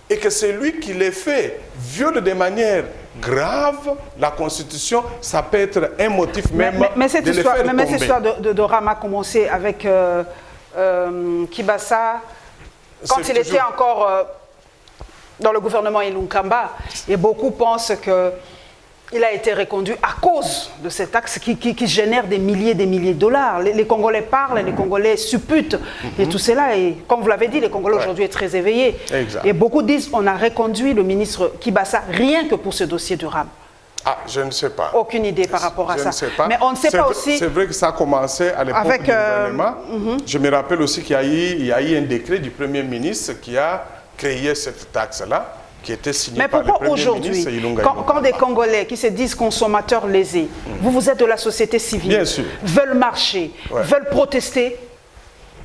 et que celui qui les fait viole de manière grave la Constitution, ça peut être un motif même mais cette de histoire, les faire tomber. Cette histoire de RAM a commencé avec Kibasa, quand il était encore dans le gouvernement Ilunkamba, et beaucoup pensent que Il a été reconduit à cause de cet taxe qui génère des milliers de dollars. Les Congolais parlent, les Congolais supputent et tout cela. Et comme vous l'avez dit, les Congolais aujourd'hui sont très éveillés. Exact. Et beaucoup disent qu'on a reconduit le ministre Kibasa rien que pour ce dossier du RAM. Ah, je ne sais pas. Aucune idée par rapport à ça. Je ne sais pas. Mais on ne sait pas aussi... C'est vrai que ça a commencé à l'époque du gouvernement. Je me rappelle aussi qu'il y a eu un décret du Premier ministre qui a créé cette taxe-là, qui était signé Mais par le pourquoi Premier aujourd'hui, ministre Ilunga Ilunga. quand des Congolais qui se disent consommateurs lésés, vous êtes de la société civile, Bien sûr. veulent marcher, veulent protester,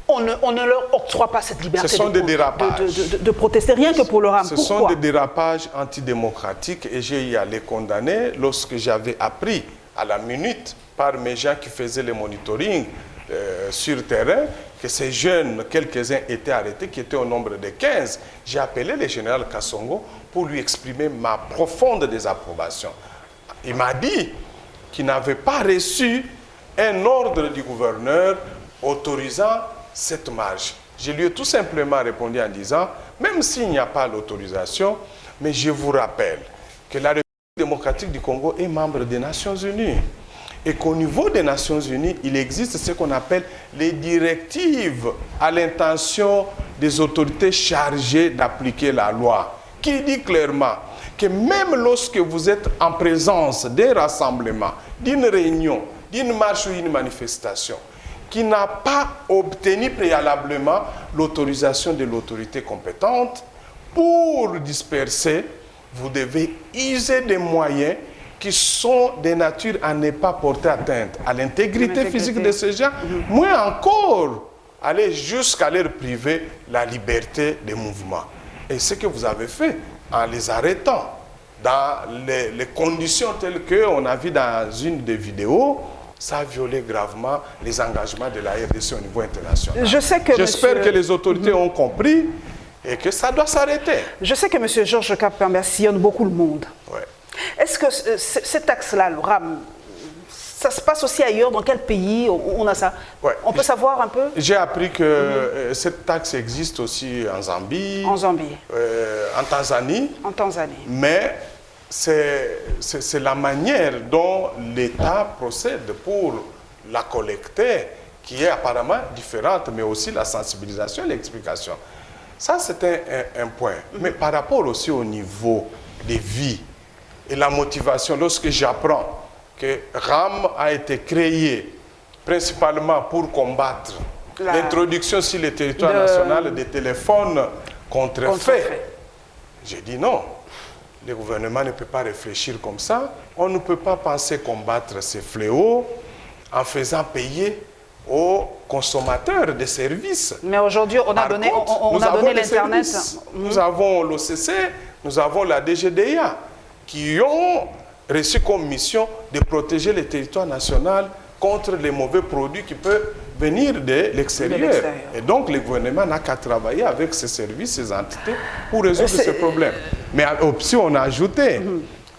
on ne leur octroie pas cette liberté de protester, rien que pour le RAM. Ce sont des dérapages antidémocratiques et j'ai y allé condamner lorsque j'avais appris à la minute par mes gens qui faisaient le monitoring sur terrain que ces jeunes, quelques-uns étaient arrêtés, qui étaient au nombre de 15. J'ai appelé le général Kassongo pour lui exprimer ma profonde désapprobation. Il m'a dit qu'il n'avait pas reçu un ordre du gouverneur autorisant cette marche. Je lui ai tout simplement répondu en disant, même s'il n'y a pas l'autorisation, mais je vous rappelle que la République démocratique du Congo est membre des Nations Unies. Et qu'au niveau des Nations Unies, il existe ce qu'on appelle les directives à l'intention des autorités chargées d'appliquer la loi, qui dit clairement que même lorsque vous êtes en présence d'un rassemblement, d'une réunion, d'une marche ou d'une manifestation, qui n'a pas obtenu préalablement l'autorisation de l'autorité compétente, pour disperser, vous devez user des moyens qui sont de nature à ne pas porter atteinte à l'intégrité physique de ces gens, moins encore aller jusqu'à leur priver la liberté de mouvement. Et ce que vous avez fait en les arrêtant dans les conditions telles qu'on a vu dans une des vidéos, ça a violé gravement les engagements de la RDC au niveau international. J'espère que les autorités ont compris et que ça doit s'arrêter. Je sais que M. Georges Kapemba sillonne beaucoup le monde. Ouais. Est-ce que cet axe-là, le RAM, ça se passe aussi ailleurs? Dans quel pays on a ça? On peut savoir un peu? J'ai appris que cette taxe existe aussi en Zambie. En Zambie. En Tanzanie. En Tanzanie. Mais c'est la manière dont l'État procède pour la collecter qui est apparemment différente, mais aussi la sensibilisation et l'explication. Ça, c'est un point. Mais par rapport aussi au niveau des vies, et la motivation, lorsque j'apprends que RAM a été créé principalement pour combattre l'introduction sur le territoire national des téléphones contrefaits, j'ai dit non. Le gouvernement ne peut pas réfléchir comme ça. On ne peut pas penser combattre ces fléaux en faisant payer aux consommateurs des services. Mais aujourd'hui, on a donné l'Internet. Nous avons l'OCC, nous avons la DGDA, qui ont reçu comme mission de protéger le territoire national contre les mauvais produits qui peuvent venir de l'extérieur. Et donc, le gouvernement n'a qu'à travailler avec ces services, ces entités, pour résoudre ces problèmes. Mais aussi, on a ajouté,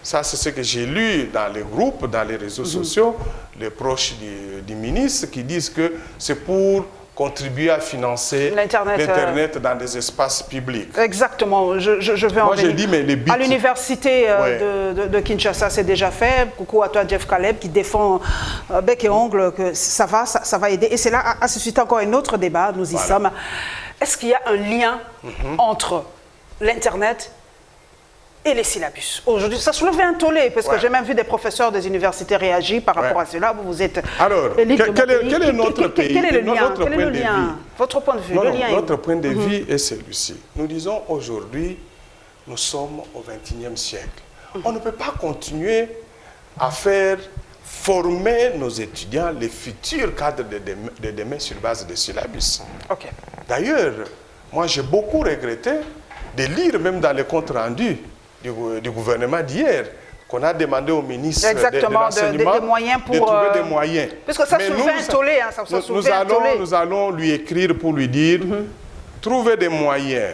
ça c'est ce que j'ai lu dans les groupes, dans les réseaux sociaux, les proches du ministre, qui disent que c'est pour contribuer à financer l'Internet dans des espaces publics. Exactement, je vais en venir. Moi, j'ai dit, mais les bits... À l'université de Kinshasa, c'est déjà fait. Coucou à toi, Jeff Caleb, qui défend bec et ongle que ça va aider. Et c'est là, à susciter encore un autre débat, nous y sommes. Est-ce qu'il y a un lien entre l'Internet et les syllabus? Aujourd'hui, ça soulevait un tollé, parce que j'ai même vu des professeurs des universités réagir par rapport à cela. Vous êtes... Alors, quel est notre pays? Quel est le lien? Quel est le lien? Votre point de vue, le lien. Notre point de vue est celui-ci. Nous disons aujourd'hui, nous sommes au XXIe siècle. On ne peut pas continuer à faire former nos étudiants, les futurs cadres de demain sur base de syllabus. D'ailleurs, moi j'ai beaucoup regretté de lire même dans les comptes rendus du gouvernement d'hier, qu'on a demandé au ministre de l'enseignement des moyens pour, de trouver des moyens. Parce que ça soulevait un tollé. Nous allons lui écrire pour lui dire, trouver des moyens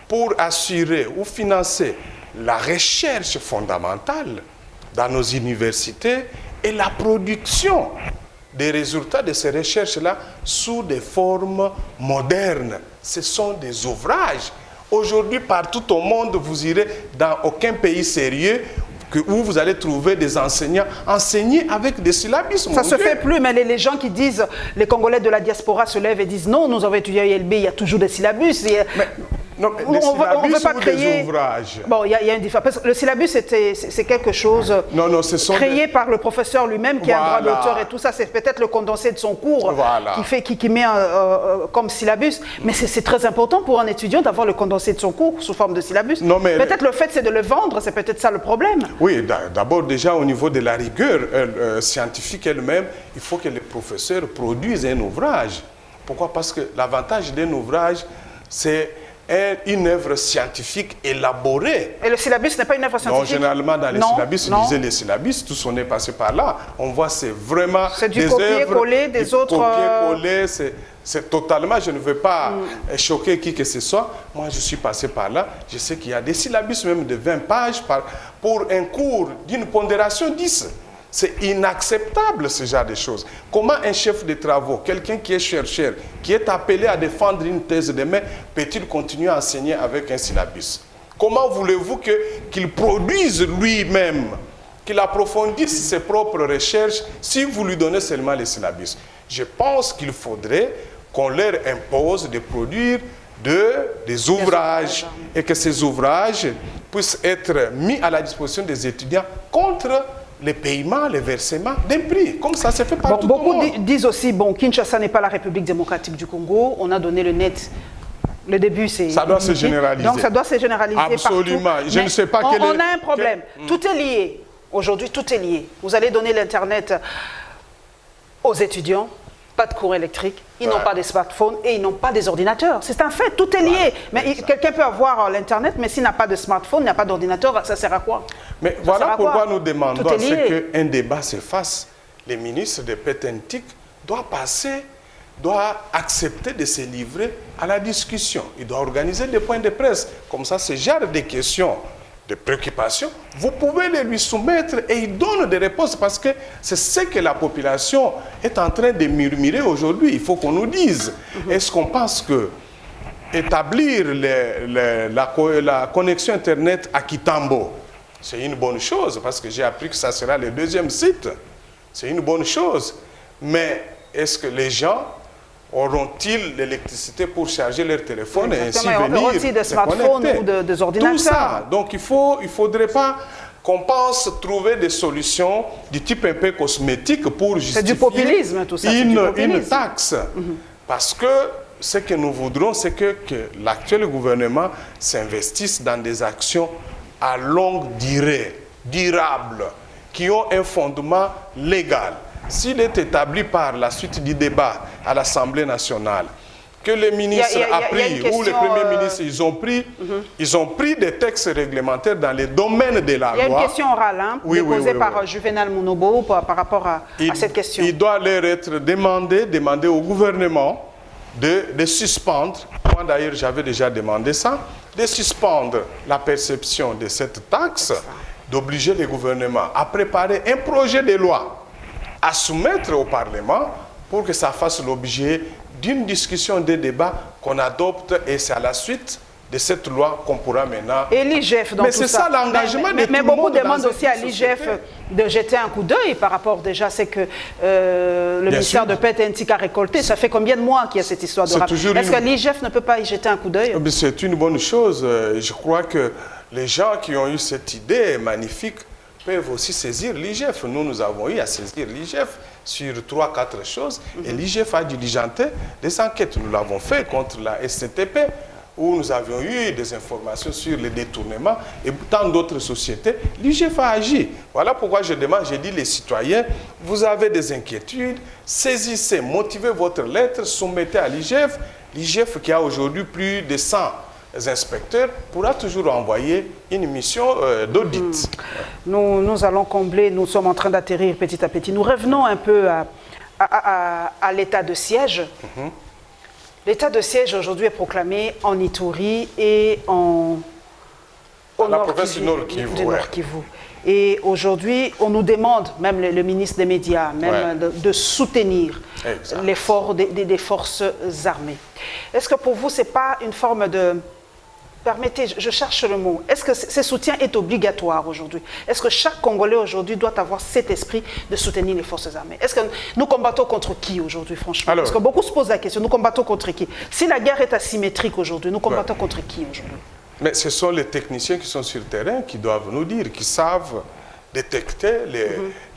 pour assurer ou financer la recherche fondamentale dans nos universités et la production des résultats de ces recherches-là sous des formes modernes. Ce sont des ouvrages. Aujourd'hui, partout au monde, vous irez dans aucun pays sérieux, où vous allez trouver des enseignants enseignés avec des syllabus. Ça ne se fait plus, mais les gens qui disent, les Congolais de la diaspora se lèvent et disent non, nous avons étudié à ILB, il y a toujours des syllabus. Non, on ne veut pas créer des ouvrages. Bon, il y a une différence. Parce que le syllabus, c'est quelque chose créé par le professeur lui-même qui a un droit d'auteur et tout ça. C'est peut-être le condensé de son cours qui met comme syllabus. Mais c'est très important pour un étudiant d'avoir le condensé de son cours sous forme de syllabus. Peut-être le fait, c'est de le vendre, c'est peut-être ça le problème. Oui, d'abord déjà au niveau de la rigueur scientifique elle-même, il faut que les professeurs produisent un ouvrage. Pourquoi? Parce que l'avantage d'un ouvrage, c'est une œuvre scientifique élaborée. Et le syllabus n'est pas une œuvre scientifique? Non, généralement dans les syllabus, lisez les syllabus, tous on est passé par là. On voit c'est vraiment du copier-coller des autres... copier-coller, c'est totalement, je ne veux pas choquer qui que ce soit. Moi, je suis passé par là. Je sais qu'il y a des syllabus même de 20 pages pour un cours d'une pondération 10. C'est inacceptable ce genre de choses. Comment un chef de travaux, quelqu'un qui est chercheur, qui est appelé à défendre une thèse de main, peut-il continuer à enseigner avec un syllabus? Comment voulez-vous qu'il produise lui-même, qu'il approfondisse ses propres recherches si vous lui donnez seulement les syllabus? Je pense qu'il faudrait qu'on leur impose de produire des ouvrages et que ces ouvrages puissent être mis à la disposition des étudiants contre les paiements, les versements d'un prix, comme ça se fait partout au monde. Beaucoup disent aussi, bon, Kinshasa n'est pas la République démocratique du Congo, on a donné le net. Le début, c'est... Ça doit se généraliser. Donc, ça doit se généraliser absolument. Partout. Je ne sais pas quel est... On a un problème. Tout est lié. Aujourd'hui, tout est lié. Vous allez donner l'Internet aux étudiants, pas de courant électrique, ils n'ont pas de smartphone et ils n'ont pas des ordinateurs. C'est un fait, tout est lié. Mais quelqu'un peut avoir l'Internet, mais s'il n'a pas de smartphone, n'a pas d'ordinateur, ça sert à quoi? Mais voilà pourquoi nous demandons qu'un débat se fasse. Les ministres de Petentik doivent accepter de se livrer à la discussion. Ils doivent organiser des points de presse. Comme ça, ce genre de questions, de préoccupations, vous pouvez les lui soumettre et il donne des réponses parce que c'est ce que la population est en train de murmurer aujourd'hui. Il faut qu'on nous dise. Est-ce qu'on pense que établir la connexion Internet à Kitambo, c'est une bonne chose parce que j'ai appris que ça sera le deuxième site. C'est une bonne chose. Mais est-ce que les gens auront-ils l'électricité pour charger leur téléphone et ainsi venir auront-ils des smartphones ou des ordinateurs? Tout ça. Donc il ne faudrait pas qu'on pense trouver des solutions du type un peu cosmétique pour justifier du populisme, tout ça. Une taxe. Parce que ce que nous voudrons, c'est que l'actuel gouvernement s'investisse dans des actions à longue durée, durables, qui ont un fondement légal. S'il est établi par la suite du débat à l'Assemblée nationale, que les ministres ou les premiers ministres, ils ont pris des textes réglementaires dans les domaines de la loi. Il y a une question orale déposée par Juvenal Munobo par rapport à cette question. Il doit leur être demandé au gouvernement de suspendre, moi d'ailleurs j'avais déjà demandé ça, de suspendre la perception de cette taxe, d'obliger les gouvernements à préparer un projet de loi à soumettre au Parlement pour que ça fasse l'objet d'une discussion, de débat qu'on adopte et c'est à la suite de cette loi qu'on pourra maintenant... Et l'IGF dans tout ça. Mais c'est ça l'engagement de tout le monde. Mais beaucoup demandent aussi à l'IGF de jeter un coup d'œil par rapport déjà, c'est que le ministère de Petentik a récolté. Ça fait combien de mois qu'il y a cette histoire de rapport? Est-ce que l'IGF ne peut pas y jeter un coup d'œil? C'est une bonne chose. Je crois que les gens qui ont eu cette idée magnifique peuvent aussi saisir l'IGF. Nous avons eu à saisir l'IGF sur 3-4 choses. Et l'IGF a diligenté des enquêtes. Nous l'avons fait contre la SCTP, où nous avions eu des informations sur les détournements et tant d'autres sociétés. L'IGF a agi. Voilà pourquoi je demande, j'ai dit les citoyens, vous avez des inquiétudes, saisissez, motivez votre lettre, soumettez à l'IGF. L'IGF qui a aujourd'hui plus de 100 inspecteurs pourra toujours envoyer une mission d'audit. Nous allons combler, nous sommes en train d'atterrir petit à petit. Nous revenons un peu à l'état de siège. L'état de siège aujourd'hui est proclamé en Ituri et en province du Nord Kivu. Et aujourd'hui, on nous demande, même le ministre des Médias, même de soutenir l'effort des forces armées. Est-ce que pour vous, ce n'est pas une forme Permettez, je cherche le mot. Est-ce que ce soutien est obligatoire aujourd'hui? Est-ce que chaque Congolais aujourd'hui doit avoir cet esprit de soutenir les forces armées? Est-ce que nous combattons contre qui aujourd'hui, franchement? Parce que beaucoup se posent la question, nous combattons contre qui? Si la guerre est asymétrique aujourd'hui, nous combattons contre qui aujourd'hui? Mais ce sont les techniciens qui sont sur le terrain qui doivent nous dire, qui savent détecter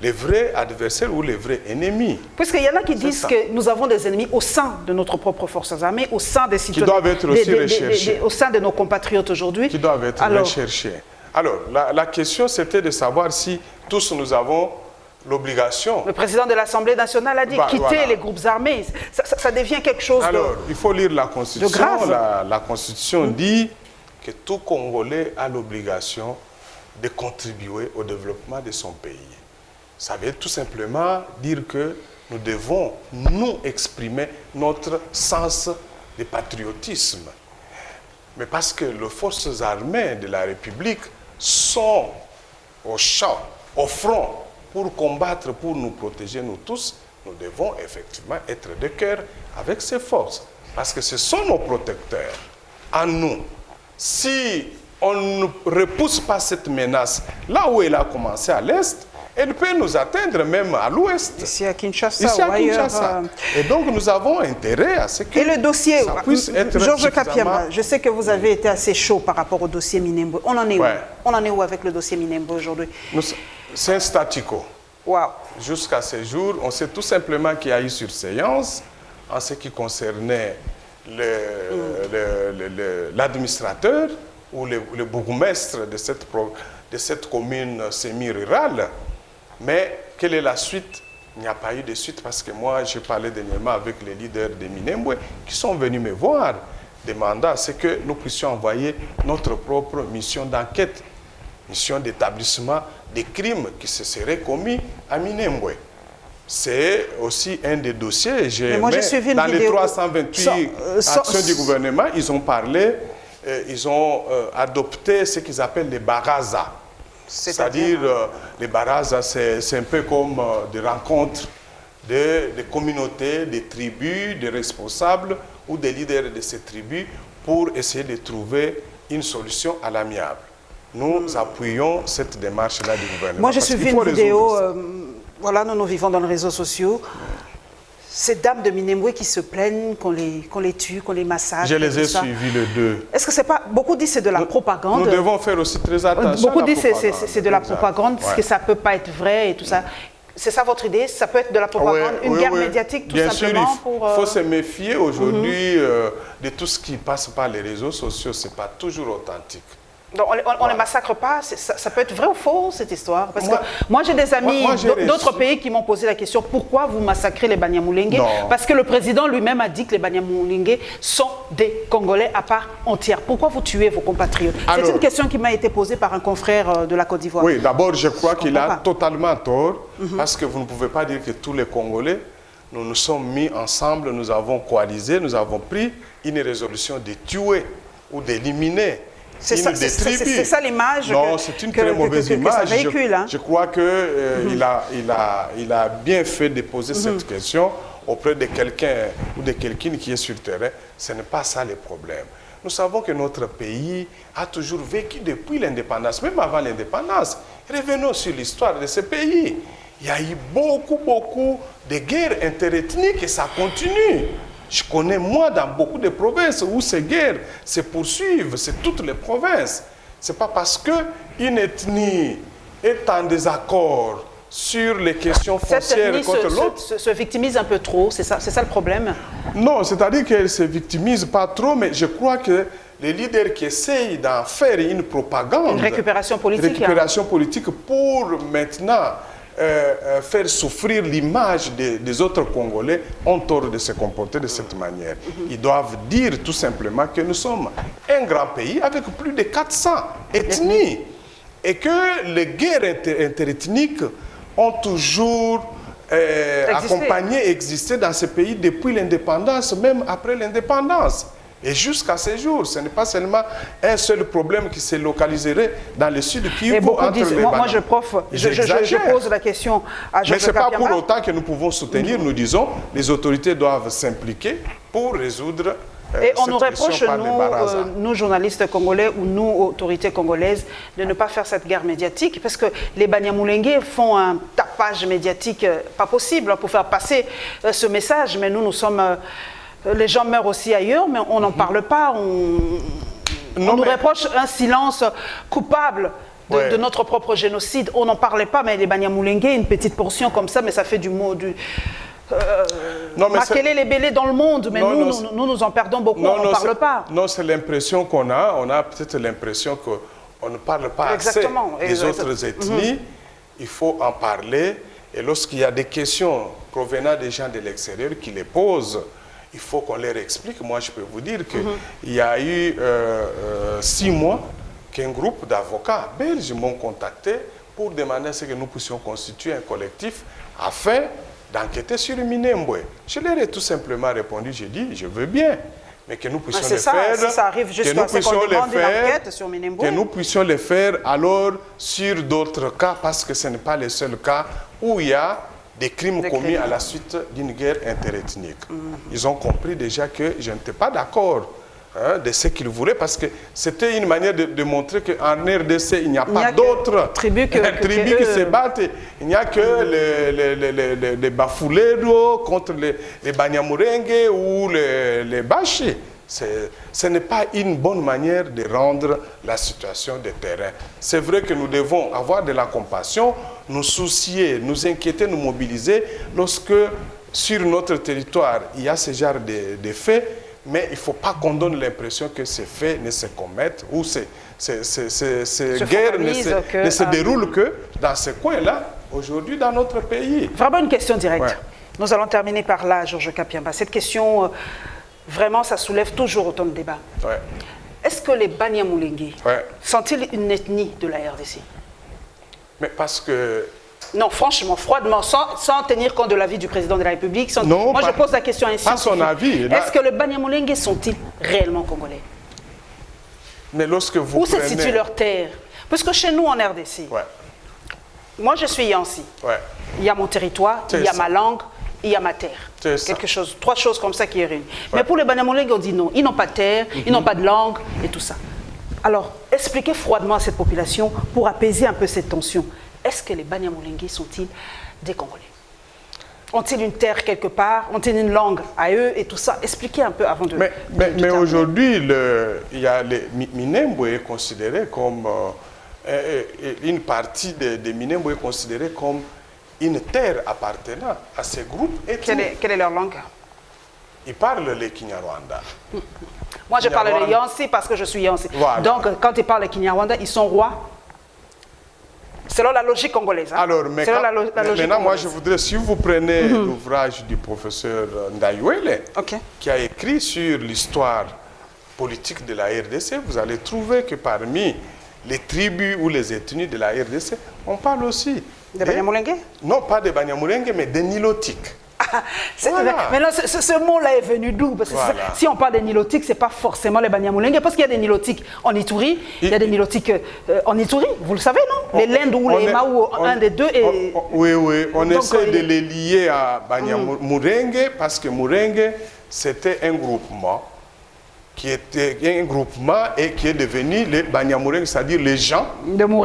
les vrais adversaires ou les vrais ennemis. Puisqu'il y en a qui disent que nous avons des ennemis au sein de notre propre forces armées, au sein des citoyens, qui doivent être aussi recherchés. Au sein de nos compatriotes aujourd'hui. Qui doivent être recherchés. Alors, la question c'était de savoir si tous nous avons l'obligation. Le président de l'Assemblée nationale a dit quitter les groupes armés. Ça devient quelque chose Alors, il faut lire la Constitution. de grave. La Constitution dit que tout Congolais a l'obligation de contribuer au développement de son pays. Ça veut tout simplement dire que nous devons nous exprimer notre sens de patriotisme. Mais parce que les forces armées de la République sont au champ, au front, pour combattre, pour nous protéger, nous tous, nous devons effectivement être de cœur avec ces forces. Parce que ce sont nos protecteurs, à nous. Si on ne repousse pas cette menace là où elle a commencé à l'est, elle peut nous atteindre même à l'ouest. Ici à Kinshasa ou ailleurs. Et donc nous avons intérêt à ce que et le dossier, ça puisse être Georges Kapiamba, je sais que vous avez été assez chaud par rapport au dossier Minembwe. On en est où? On en est où avec le dossier Minembwe aujourd'hui? C'est un statu quo. Wow. Jusqu'à ce jour, on sait tout simplement qu'il y a eu surséance en ce qui concernait l'administrateur ou le bourgmestre de cette commune semi-rurale. Mais quelle est la suite? Il n'y a pas eu de suite parce que moi, j'ai parlé dernièrement avec les leaders de Minembwe qui sont venus me voir, demandant à ce que nous puissions envoyer notre propre mission d'enquête, mission d'établissement des crimes qui se seraient commis à Minembwe. C'est aussi un des dossiers. Dans les 328 actions du gouvernement, ils ont parlé, ils ont adopté ce qu'ils appellent les barazas. C'est-à-dire, les barazas, c'est un peu comme des rencontres de communautés, des tribus, des responsables ou des leaders de ces tribus pour essayer de trouver une solution à l'amiable. Nous appuyons cette démarche-là du gouvernement. Moi, j'ai suivi une vidéo, voilà, nous vivons dans les réseaux sociaux. Ces dames de Minembwe qui se plaignent qu'on les tue, qu'on les massacre. Je les ai suivis les deux. Est-ce que c'est pas... Beaucoup disent que c'est de la propagande. Nous devons faire aussi très attention. Beaucoup disent que c'est de la propagande, que ça ne peut pas être vrai et tout ça. C'est ça votre idée? Ça peut être de la propagande, une guerre médiatique tout simplement pour... Il faut se méfier aujourd'hui de tout ce qui passe par les réseaux sociaux. Ce n'est pas toujours authentique. Donc on ne massacre pas, ça peut être vrai ou faux cette histoire? Parce que moi j'ai des amis d'autres pays qui m'ont posé la question, pourquoi vous massacrez les Banyamulenge? Parce que le président lui-même a dit que les Banyamulenge sont des Congolais à part entière. Pourquoi vous tuez vos compatriotes? C'est une question qui m'a été posée par un confrère de la Côte d'Ivoire. Oui, d'abord je crois qu'il a totalement tort, parce que vous ne pouvez pas dire que tous les Congolais, nous nous sommes mis ensemble, nous avons coalisé, nous avons pris une résolution de tuer ou d'éliminer. C'est ça l'image. Non, c'est une très mauvaise image. Ça véhicule, je crois qu'il il a bien fait de poser cette question auprès de quelqu'un ou de quelqu'une qui est sur le terrain. Ce n'est pas ça le problème. Nous savons que notre pays a toujours vécu depuis l'indépendance, même avant l'indépendance. Revenons sur l'histoire de ce pays. Il y a eu beaucoup de guerres interethniques et ça continue. Je connais, moi, dans beaucoup de provinces où ces guerres se poursuivent, c'est toutes les provinces. Ce n'est pas parce qu'une ethnie est en désaccord sur les questions foncières contre l'autre. Se victimise un peu trop, c'est ça le problème? Non, c'est-à-dire qu'elle ne se victimise pas trop, mais je crois que les leaders qui essayent d'en faire une propagande, une récupération politique, pour maintenant faire souffrir l'image des autres Congolais ont tort de se comporter de cette manière. Ils doivent dire tout simplement que nous sommes un grand pays avec plus de 400 ethnies et que les guerres interethniques ont toujours accompagné, existé dans ce pays depuis l'indépendance, même après l'indépendance. Et jusqu'à ce jour, ce n'est pas seulement un seul problème qui se localiserait dans le sud Kivu entre les Bana. Moi, je pose la question à Georges Kapiamba. Mais ce n'est pas pour autant que nous pouvons soutenir. Nous disons les autorités doivent s'impliquer pour résoudre Et on nous reproche, nous journalistes congolais ou nous autorités congolaises, de ne pas faire cette guerre médiatique parce que les Banyamulenge font un tapage médiatique pas possible pour faire passer ce message. Mais nous sommes... les gens meurent aussi ailleurs, mais on n'en parle pas. On nous reproche un silence coupable de notre propre génocide. On n'en parlait pas, mais les Banyamulenge, une petite portion comme ça, mais ça fait du mot... Makélé les bélés dans le monde, mais nous en perdons beaucoup, on n'en parle pas. Non, c'est l'impression qu'on a. On a peut-être l'impression qu'on ne parle pas assez des autres ethnies. Il faut en parler. Et lorsqu'il y a des questions provenant des gens de l'extérieur qui les posent, il faut qu'on leur explique. Moi, je peux vous dire qu'il y a eu 6 mois qu'un groupe d'avocats belges m'ont contacté pour demander à ce que nous puissions constituer un collectif afin d'enquêter sur Minembwe. Je leur ai tout simplement répondu, j'ai dit, je veux bien, mais que nous puissions le faire, si ça arrive juste que nous puissions le faire alors sur d'autres cas, parce que ce n'est pas le seul cas où il y a des crimes commis à la suite d'une guerre interethnique. Ils ont compris déjà que je n'étais pas d'accord de ce qu'ils voulaient, parce que c'était une manière de montrer qu'en RDC, il n'y a pas d'autres tribus qui se battent. Il n'y a que les Bafulero contre les Banyamulenge ou les Bashi. Ce n'est pas une bonne manière de rendre la situation de terrain. C'est vrai que nous devons avoir de la compassion, nous soucier, nous inquiéter, nous mobiliser lorsque sur notre territoire, il y a ce genre de faits. Mais il ne faut pas qu'on donne l'impression que ces faits ne se commettent ou ces guerres ne se déroulent que dans ce coin-là, aujourd'hui dans notre pays. Vraiment une question directe. Ouais. Nous allons terminer par là, Georges Kapiamba. Cette question, vraiment, ça soulève toujours autant de débats. Ouais. Est-ce que les Banyamulenge sont-ils une ethnie de la RDC? Mais parce que... Non, franchement, froidement, sans tenir compte de l'avis du président de la République. Moi, je pose la question ainsi. Pas son avis. Est-ce que les Banyamulenge sont-ils réellement congolais? Mais lorsque vous Où se situe leur terre? Parce que chez nous, en RDC, moi, je suis Yansi. Il y a mon territoire, il y a ma langue, il y a ma terre. Quelque chose, 3 choses comme ça qui est réunies. Mais pour les Banyamulenge, on dit non. Ils n'ont pas de terre, ils n'ont pas de langue et tout ça. Alors, expliquez froidement à cette population pour apaiser un peu cette tension. Est-ce que les Banyamulenge sont-ils des Congolais? Ont-ils une terre quelque part? Ont-ils une langue à eux et tout ça? Expliquez un peu avant de... Mais aujourd'hui, il y a les Minembwe est considéré comme... une partie des Minembwe est considérée comme une terre appartenant à ces groupes ethniques. Quelle est leur langue? Ils parlent le Kinyarwanda. Moi, je parle le Yansi parce que je suis Yansi. Voilà. Donc, quand ils parlent le Kinyarwanda, ils sont rois. Selon la logique congolaise. Hein? Alors, maintenant, moi, je voudrais, si vous prenez l'ouvrage du professeur Ndayouele, qui a écrit sur l'histoire politique de la RDC, vous allez trouver que parmi les tribus ou les ethnies de la RDC, on parle aussi des Banyamulenge? Non, pas des Banyamulenge, mais des Nilotiques. Mais non, ce mot-là est venu d'où? Parce que si on parle des Nilotiques, ce n'est pas forcément les Banyamulenge, parce qu'il y a des Nilotiques en Ituri, il y a des Nilotiques en Ituri, vous le savez, non? Les Lendu ou les Maou, un des deux. Oui, on essaie de les lier à Banyamulenge, parce que Murenge, c'était un groupement qui était un groupement et qui est devenu les Banyamulenge, c'est-à-dire les gens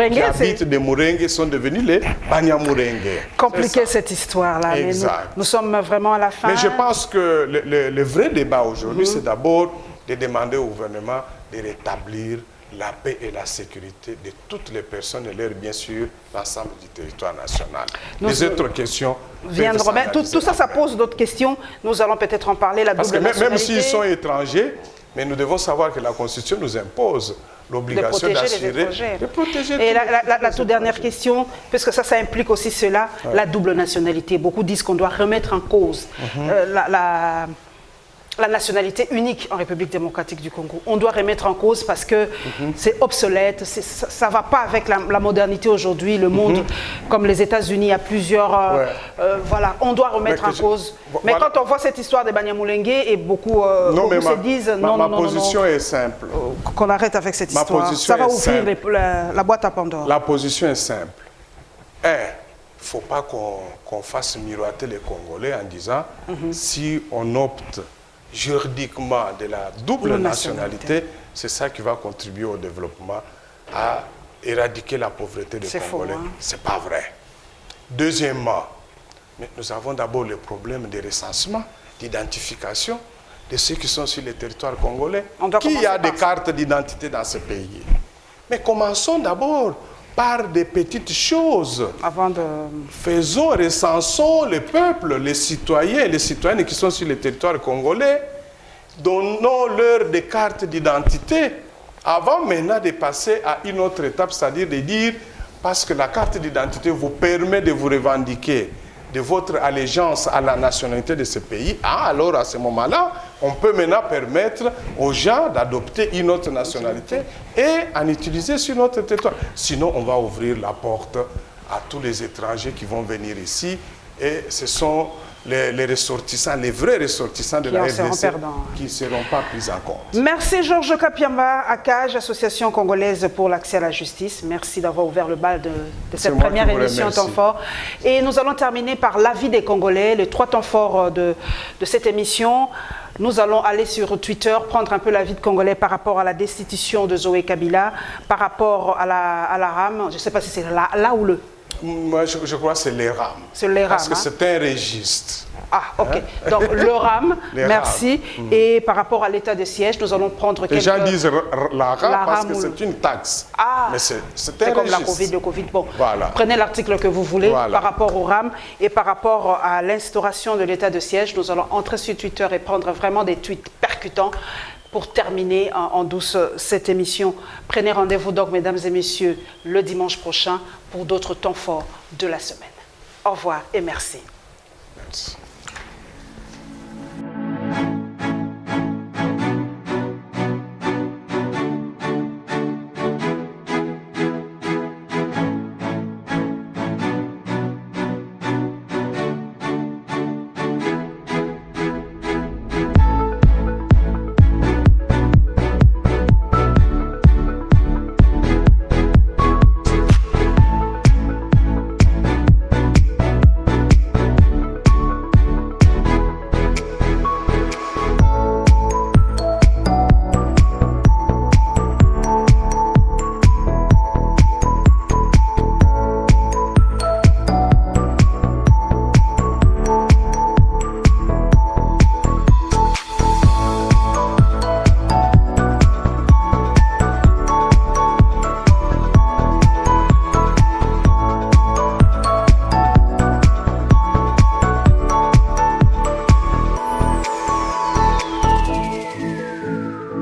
qui habitent de Murenge sont devenus les Banyamulenge. Compliqué cette histoire-là, mais nous sommes vraiment à la fin. Mais je pense que le vrai débat aujourd'hui, c'est d'abord de demander au gouvernement de rétablir la paix et la sécurité de toutes les personnes et leur, bien sûr, l'ensemble du territoire national. Les autres questions viendront. Tout ça, ça pose d'autres questions. Nous allons peut-être en parler. Parce que même s'ils sont étrangers, mais nous devons savoir que la Constitution nous impose l'obligation d'assurer, de protéger et la toute dernière question, parce que ça implique aussi cela, la double nationalité. Beaucoup disent qu'on doit remettre en cause la nationalité unique en République démocratique du Congo. On doit remettre en cause parce que c'est obsolète, ça ne va pas avec la modernité aujourd'hui. Le monde, comme les États-Unis, a plusieurs... voilà, on doit remettre en cause. Mais quand on voit cette histoire des Banyamulenge, et beaucoup se disent... Ma position est simple. Qu'on arrête avec cette histoire. Ça va ouvrir la boîte à Pandore. La position est simple. Il ne faut pas qu'on fasse miroiter les Congolais en disant si on opte juridiquement de la double nationalité, c'est ça qui va contribuer au développement, à éradiquer la pauvreté des Congolais. Faux, hein? C'est pas vrai. Deuxièmement, mais nous avons d'abord le problème de recensement, d'identification de ceux qui sont sur le territoire congolais. Qui a des cartes d'identité dans ce pays? Mais commençons d'abord par des petites choses. Avant de... Faisons, recensons le peuple, les citoyens et les citoyennes qui sont sur le territoire congolais. Donnons-leur des cartes d'identité avant maintenant de passer à une autre étape, c'est-à-dire de dire, parce que la carte d'identité vous permet de vous revendiquer de votre allégeance à la nationalité de ce pays, alors à ce moment-là, on peut maintenant permettre aux gens d'adopter une autre nationalité et en utiliser sur notre territoire. Sinon, on va ouvrir la porte à tous les étrangers qui vont venir ici et ce sont les ressortissants, les vrais ressortissants de la RDC qui ne seront pas pris en compte. Merci Georges Kapiamba, ACAJ, Association congolaise pour l'accès à la justice. Merci d'avoir ouvert le bal de cette première émission Temps Fort. Et nous allons terminer par l'avis des Congolais, les 3 temps forts de cette émission. Nous allons aller sur Twitter, prendre un peu l'avis de Congolais par rapport à la destitution de Zoé Kabila, par rapport à la RAM. Je ne sais pas si c'est là ou le... Moi, je crois que c'est les RAM. C'est les RAM. Parce que c'est un registre. Ah, ok. Donc, le RAM, merci. Et par rapport à l'état de siège, nous allons prendre quelques... Les gens disent la RAM parce que c'est une taxe. Ah, mais c'est comme la Covid, le Covid. Bon, voilà. Prenez l'article que vous voulez par rapport au RAM et par rapport à l'instauration de l'état de siège. Nous allons entrer sur Twitter et prendre vraiment des tweets percutants pour terminer en douce cette émission. Prenez rendez-vous donc, mesdames et messieurs, le dimanche prochain pour d'autres temps forts de la semaine. Au revoir et merci. Merci.